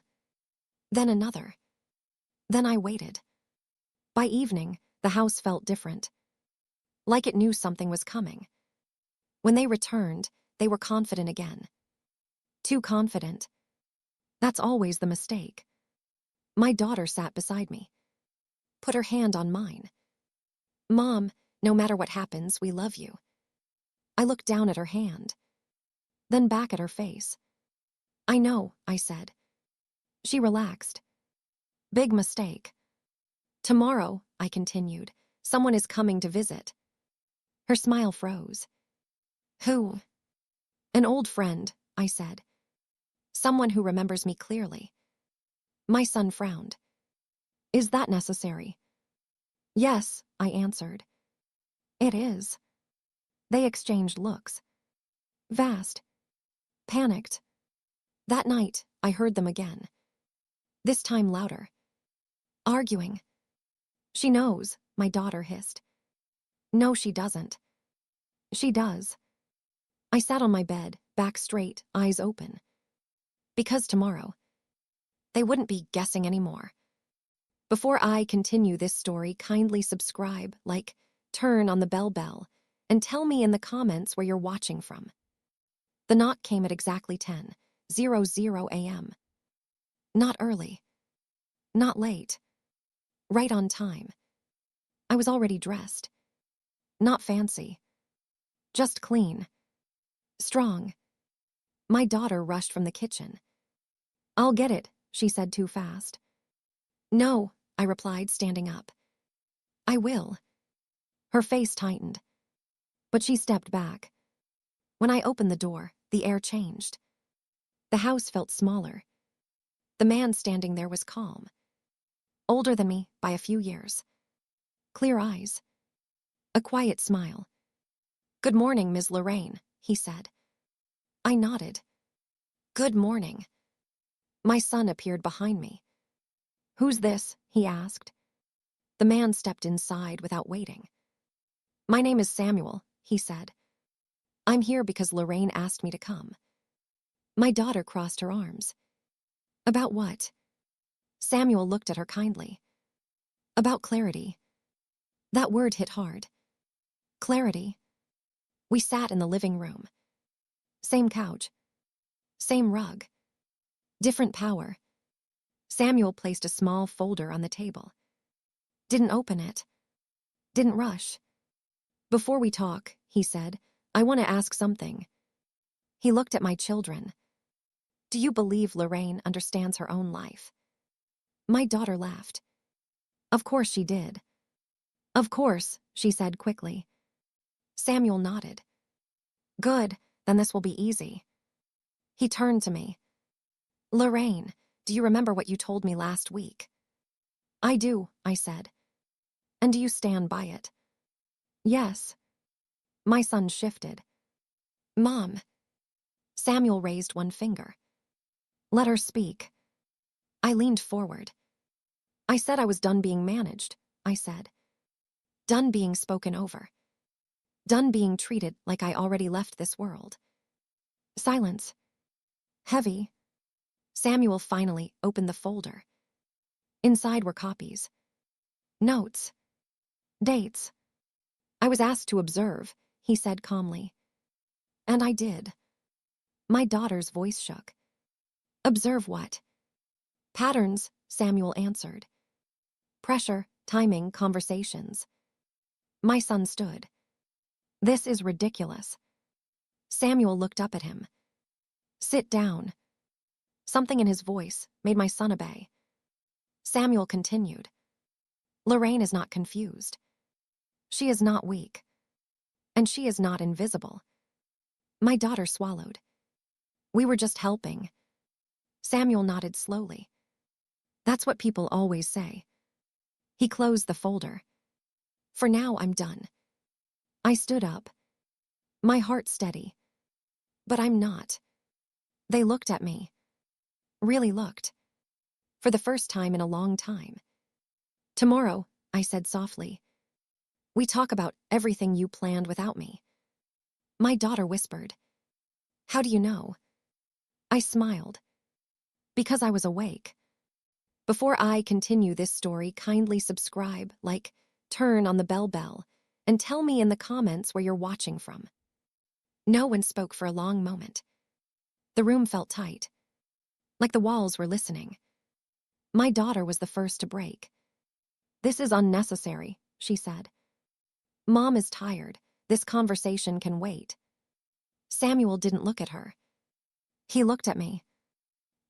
Then another. Then I waited. By evening, the house felt different. Like it knew something was coming. When they returned, they were confident again. Too confident. That's always the mistake. My daughter sat beside me. Put her hand on mine. Mom, no matter what happens, we love you. I looked down at her hand. Then back at her face. I know, I said. She relaxed. Big mistake. Tomorrow, I continued, someone is coming to visit. Her smile froze. Who? An old friend, I said. Someone who remembers me clearly. My son frowned. Is that necessary? Yes, I answered. It is. They exchanged looks. Vast. Panicked. That night, I heard them again. This time louder. Arguing. She knows, my daughter hissed. No, she doesn't. She does. I sat on my bed, back straight, eyes open. Because tomorrow, they wouldn't be guessing anymore. Before I continue this story, kindly subscribe, like, turn on the bell, and tell me in the comments where you're watching from. The knock came at exactly 10:00 a.m. Not early. Not late. Right on time. I was already dressed. Not fancy. Just clean. Strong. My daughter rushed from the kitchen. I'll get it, she said too fast. No, I replied, standing up. I will. Her face tightened. But she stepped back. When I opened the door, the air changed. The house felt smaller. The man standing there was calm. Older than me by a few years. Clear eyes. A quiet smile. Good morning, Ms. Lorraine, he said. I nodded. Good morning. My son appeared behind me. Who's this? He asked. The man stepped inside without waiting. My name is Samuel, he said. I'm here because Lorraine asked me to come. My daughter crossed her arms. About what? Samuel looked at her kindly. About clarity. That word hit hard. Clarity. We sat in the living room. Same couch. Same rug. Different power. Samuel placed a small folder on the table. Didn't open it. Didn't rush. Before we talk, he said, I want to ask something. He looked at my children. Do you believe Lorraine understands her own life? My daughter laughed. Of course she did. Of course, she said quickly. Samuel nodded. Good, then this will be easy. He turned to me. Lorraine, do you remember what you told me last week? I do, I said. And do you stand by it? Yes. My son shifted. Mom. Samuel raised one finger. Let her speak. I leaned forward. I said I was done being managed, I said. Done being spoken over. Done being treated like I already left this world. Silence. Heavy. Samuel finally opened the folder. Inside were copies. Notes. Dates. I was asked to observe, he said calmly. And I did. My daughter's voice shook. Observe what? Patterns, Samuel answered. Pressure, timing, conversations. My son stood. This is ridiculous. Samuel looked up at him. Sit down. Something in his voice made my son obey. Samuel continued. Lorraine is not confused. She is not weak. And she is not invisible. My daughter swallowed. We were just helping. Samuel nodded slowly. That's what people always say. He closed the folder. For now, I'm done. I stood up. My heart steady. But I'm not. They looked at me. Really looked. For the first time in a long time. Tomorrow, I said softly. We talk about everything you planned without me. My daughter whispered. How do you know? I smiled. Because I was awake. Before I continue this story, kindly subscribe, like, turn on the bell, and tell me in the comments where you're watching from. No one spoke for a long moment. The room felt tight. Like the walls were listening. My daughter was the first to break. This is unnecessary, she said. Mom is tired. This conversation can wait. Samuel didn't look at her. He looked at me.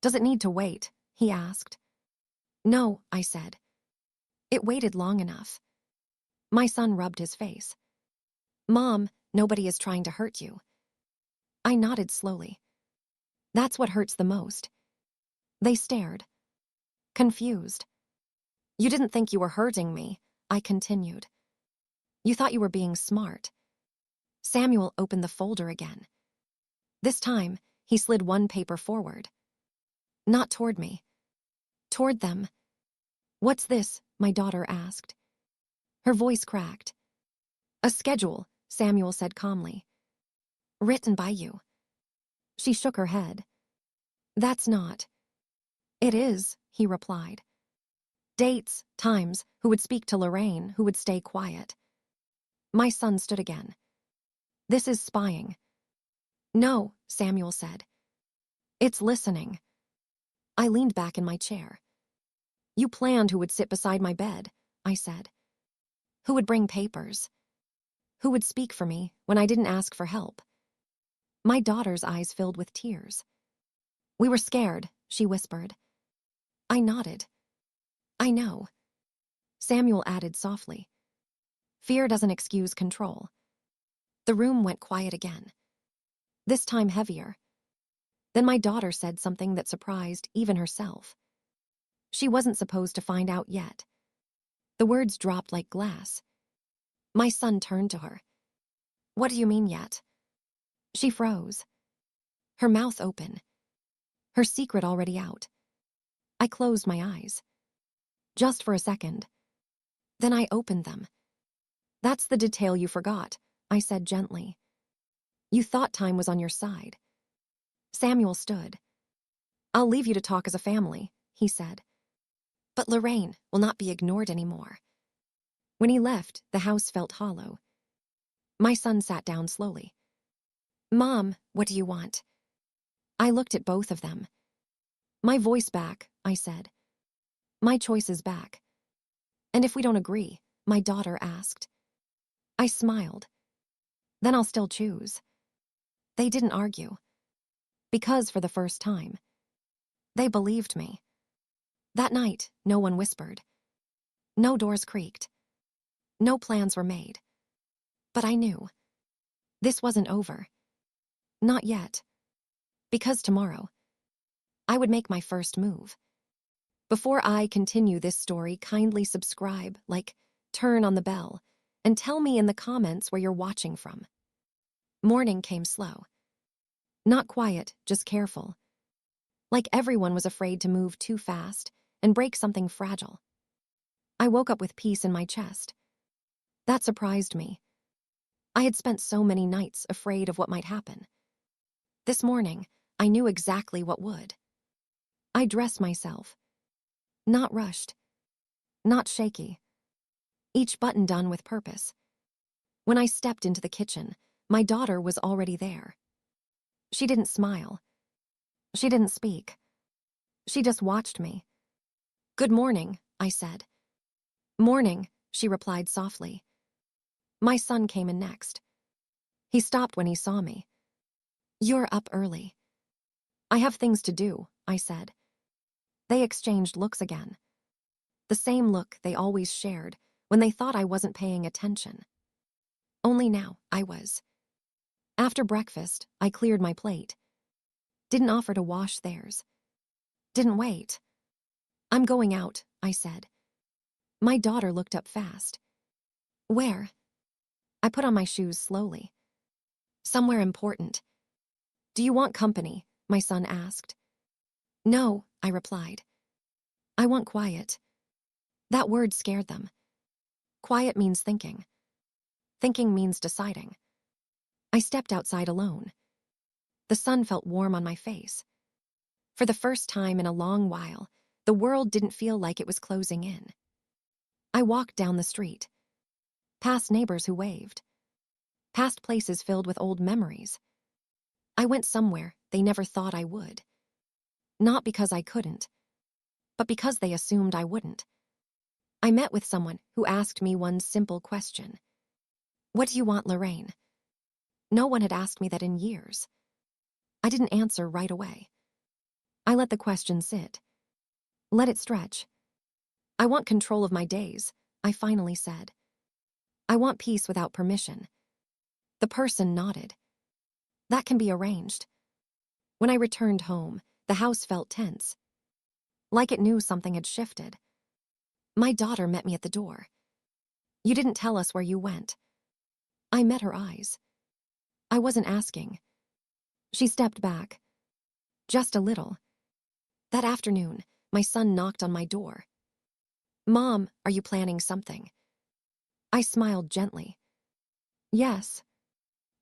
Does it need to wait? He asked. No, I said. It waited long enough. My son rubbed his face. Mom, nobody is trying to hurt you. I nodded slowly. That's what hurts the most. They stared. Confused. You didn't think you were hurting me, I continued. You thought you were being smart. Samuel opened the folder again. This time, he slid one paper forward. Not toward me. Toward them. What's this? My daughter asked. Her voice cracked. A schedule, Samuel said calmly. Written by you. She shook her head. That's not. It is, he replied. Dates, times, who would speak to Lorraine, who would stay quiet. My son stood again. This is spying. No, Samuel said. It's listening. I leaned back in my chair. You planned who would sit beside my bed, I said. Who would bring papers? Who would speak for me when I didn't ask for help? My daughter's eyes filled with tears. We were scared, she whispered. I nodded. I know. Samuel added softly. Fear doesn't excuse control. The room went quiet again. This time heavier. Then my daughter said something that surprised even herself. She wasn't supposed to find out yet. The words dropped like glass. My son turned to her. What do you mean yet? She froze. Her mouth open. Her secret already out. I closed my eyes. Just for a second. Then I opened them. That's the detail you forgot, I said gently. You thought time was on your side. Samuel stood. I'll leave you to talk as a family, he said. But Lorraine will not be ignored anymore. When he left, the house felt hollow. My son sat down slowly. Mom, what do you want? I looked at both of them. My voice back, I said. My choice is back. And if we don't agree, my daughter asked. I smiled. Then I'll still choose. They didn't argue. Because for the first time, they believed me. That night, no one whispered. No doors creaked. No plans were made. But I knew. This wasn't over. Not yet. Because tomorrow, I would make my first move. Before I continue this story, kindly subscribe, like, turn on the bell, and tell me in the comments where you're watching from. Morning came slow. Not quiet, just careful. Like everyone was afraid to move too fast and break something fragile. I woke up with peace in my chest. That surprised me. I had spent so many nights afraid of what might happen. This morning, I knew exactly what would. I dressed myself. Not rushed. Not shaky. Each button done with purpose. When I stepped into the kitchen, my daughter was already there. She didn't smile. She didn't speak. She just watched me. "Good morning," I said. "Morning," she replied softly. My son came in next. He stopped when he saw me. "You're up early." "I have things to do," I said. They exchanged looks again. The same look they always shared when they thought I wasn't paying attention. Only now, I was. After breakfast, I cleared my plate. Didn't offer to wash theirs. Didn't wait. "I'm going out," I said. My daughter looked up fast. "Where?" I put on my shoes slowly. "Somewhere important." "Do you want company?" my son asked. "No," I replied. "I want quiet." That word scared them. Quiet means thinking. Thinking means deciding. I stepped outside alone. The sun felt warm on my face. For the first time in a long while, the world didn't feel like it was closing in. I walked down the street, past neighbors who waved, past places filled with old memories. I went somewhere they never thought I would. Not because I couldn't, but because they assumed I wouldn't. I met with someone who asked me one simple question. "What do you want, Lorraine?" No one had asked me that in years. I didn't answer right away. I let the question sit. Let it stretch. "I want control of my days," I finally said. "I want peace without permission." The person nodded. "That can be arranged." When I returned home, the house felt tense. Like it knew something had shifted. My daughter met me at the door. "You didn't tell us where you went." I met her eyes. I wasn't asking. She stepped back. Just a little. That afternoon, my son knocked on my door. "Mom, are you planning something?" I smiled gently. "Yes."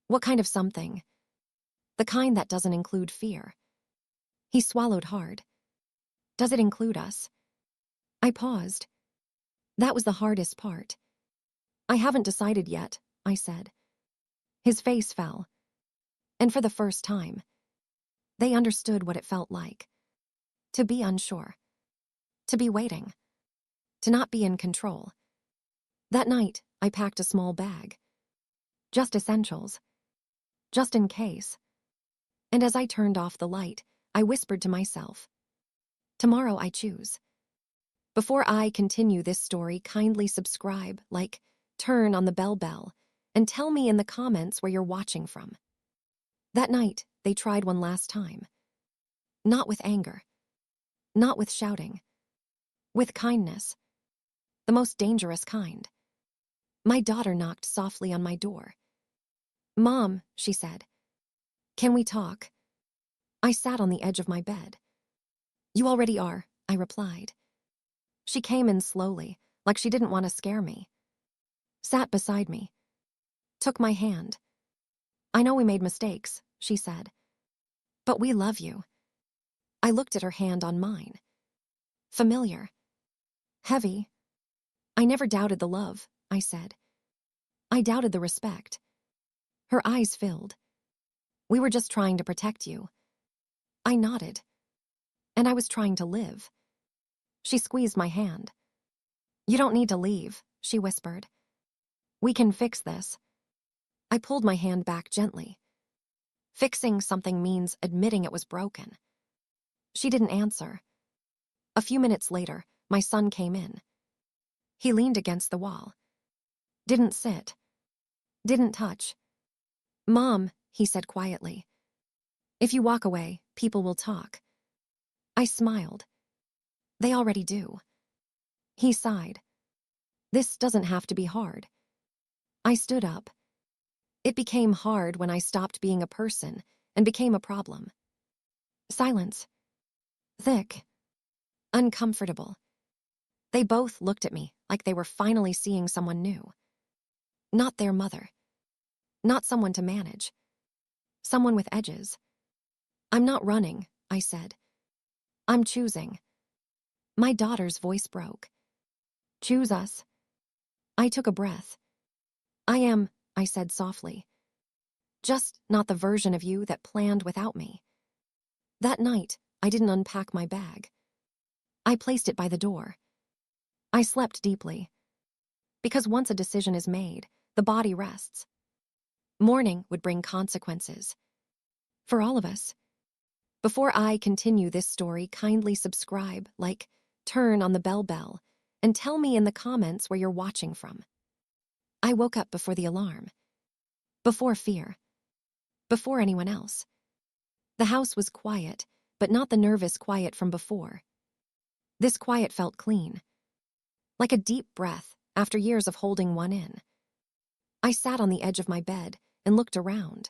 "What kind of something?" "The kind that doesn't include fear." He swallowed hard. "Does it include us?" I paused. That was the hardest part. "I haven't decided yet," I said. His face fell. And for the first time, they understood what it felt like. To be unsure. To be waiting. To not be in control. That night, I packed a small bag. Just essentials. Just in case. And as I turned off the light, I whispered to myself, "Tomorrow I choose." Before I continue this story, kindly subscribe, like, turn on the bell, and tell me in the comments where you're watching from. That night, they tried one last time. Not with anger. Not with shouting. With kindness. The most dangerous kind. My daughter knocked softly on my door. "Mom," she said, "can we talk?" I sat on the edge of my bed. "You already are," I replied. She came in slowly, like she didn't want to scare me. Sat beside me. Took my hand. "I know we made mistakes," she said. "But we love you." I looked at her hand on mine. Familiar. Heavy. "I never doubted the love," I said. "I doubted the respect." Her eyes filled. "We were just trying to protect you." I nodded. "And I was trying to live." She squeezed my hand. "You don't need to leave," she whispered. "We can fix this." I pulled my hand back gently. Fixing something means admitting it was broken. She didn't answer. A few minutes later, my son came in. He leaned against the wall. Didn't sit. Didn't touch. "Mom," he said quietly, "if you walk away, people will talk." I smiled. "They already do." He sighed. "This doesn't have to be hard." I stood up. It became hard when I stopped being a person and became a problem. Silence. Thick. Uncomfortable. They both looked at me like they were finally seeing someone new. Not their mother. Not someone to manage. Someone with edges. I'm not running, I said. I'm choosing. My daughter's voice broke. Choose us. I took a breath. I am, I said softly. Just not the version of you that planned without me. That night, I didn't unpack my bag. I placed it by the door. I slept deeply. Because once a decision is made, the body rests. Morning would bring consequences. For all of us. Before I continue this story, kindly subscribe, like, turn on the bell, and tell me in the comments where you're watching from. I woke up before the alarm. Before fear. Before anyone else. The house was quiet, but not the nervous quiet from before. This quiet felt clean. Like a deep breath after years of holding one in. I sat on the edge of my bed and looked around.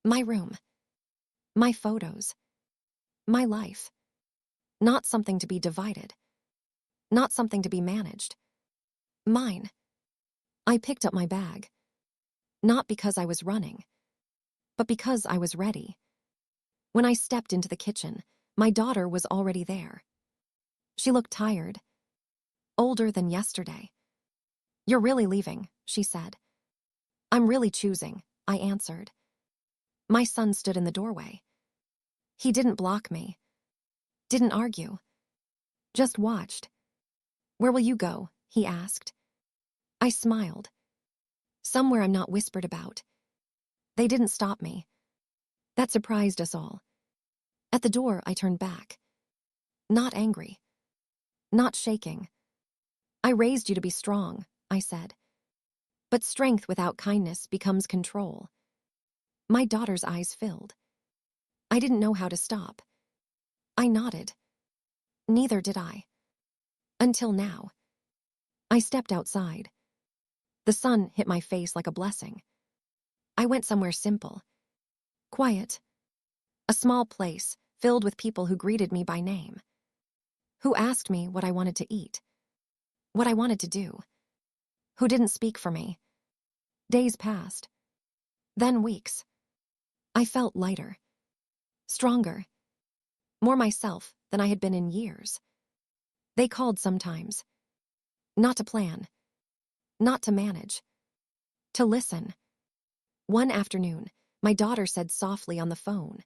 My room. My photos. My life. Not something to be divided. Not something to be managed. Mine. I picked up my bag. Not because I was running, but because I was ready. When I stepped into the kitchen, my daughter was already there. She looked tired. Older than yesterday. You're really leaving, she said. I'm really choosing, I answered. My son stood in the doorway. He didn't block me. Didn't argue. Just watched. Where will you go? He asked. I smiled. Somewhere I'm not whispered about. They didn't stop me. That surprised us all. At the door, I turned back. Not angry. Not shaking. I raised you to be strong, I said. But strength without kindness becomes control. My daughter's eyes filled. I didn't know how to stop. I nodded. Neither did I. Until now. I stepped outside. The sun hit my face like a blessing. I went somewhere simple. Quiet. A small place filled with people who greeted me by name. Who asked me what I wanted to eat. What I wanted to do. Who didn't speak for me. Days passed. Then weeks. I felt lighter. Stronger. More myself than I had been in years. They called sometimes. Not to plan. Not to manage. To listen. One afternoon, my daughter said softly on the phone,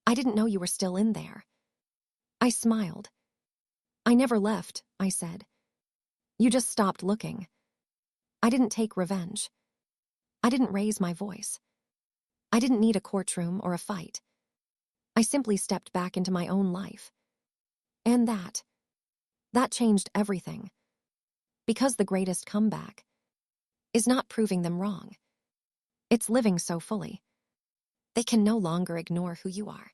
I didn't know you were still in there. I smiled. I never left, I said. You just stopped looking. I didn't take revenge. I didn't raise my voice. I didn't need a courtroom or a fight. I simply stepped back into my own life. And that changed everything. Because the greatest comeback is not proving them wrong. It's living so fully. They can no longer ignore who you are.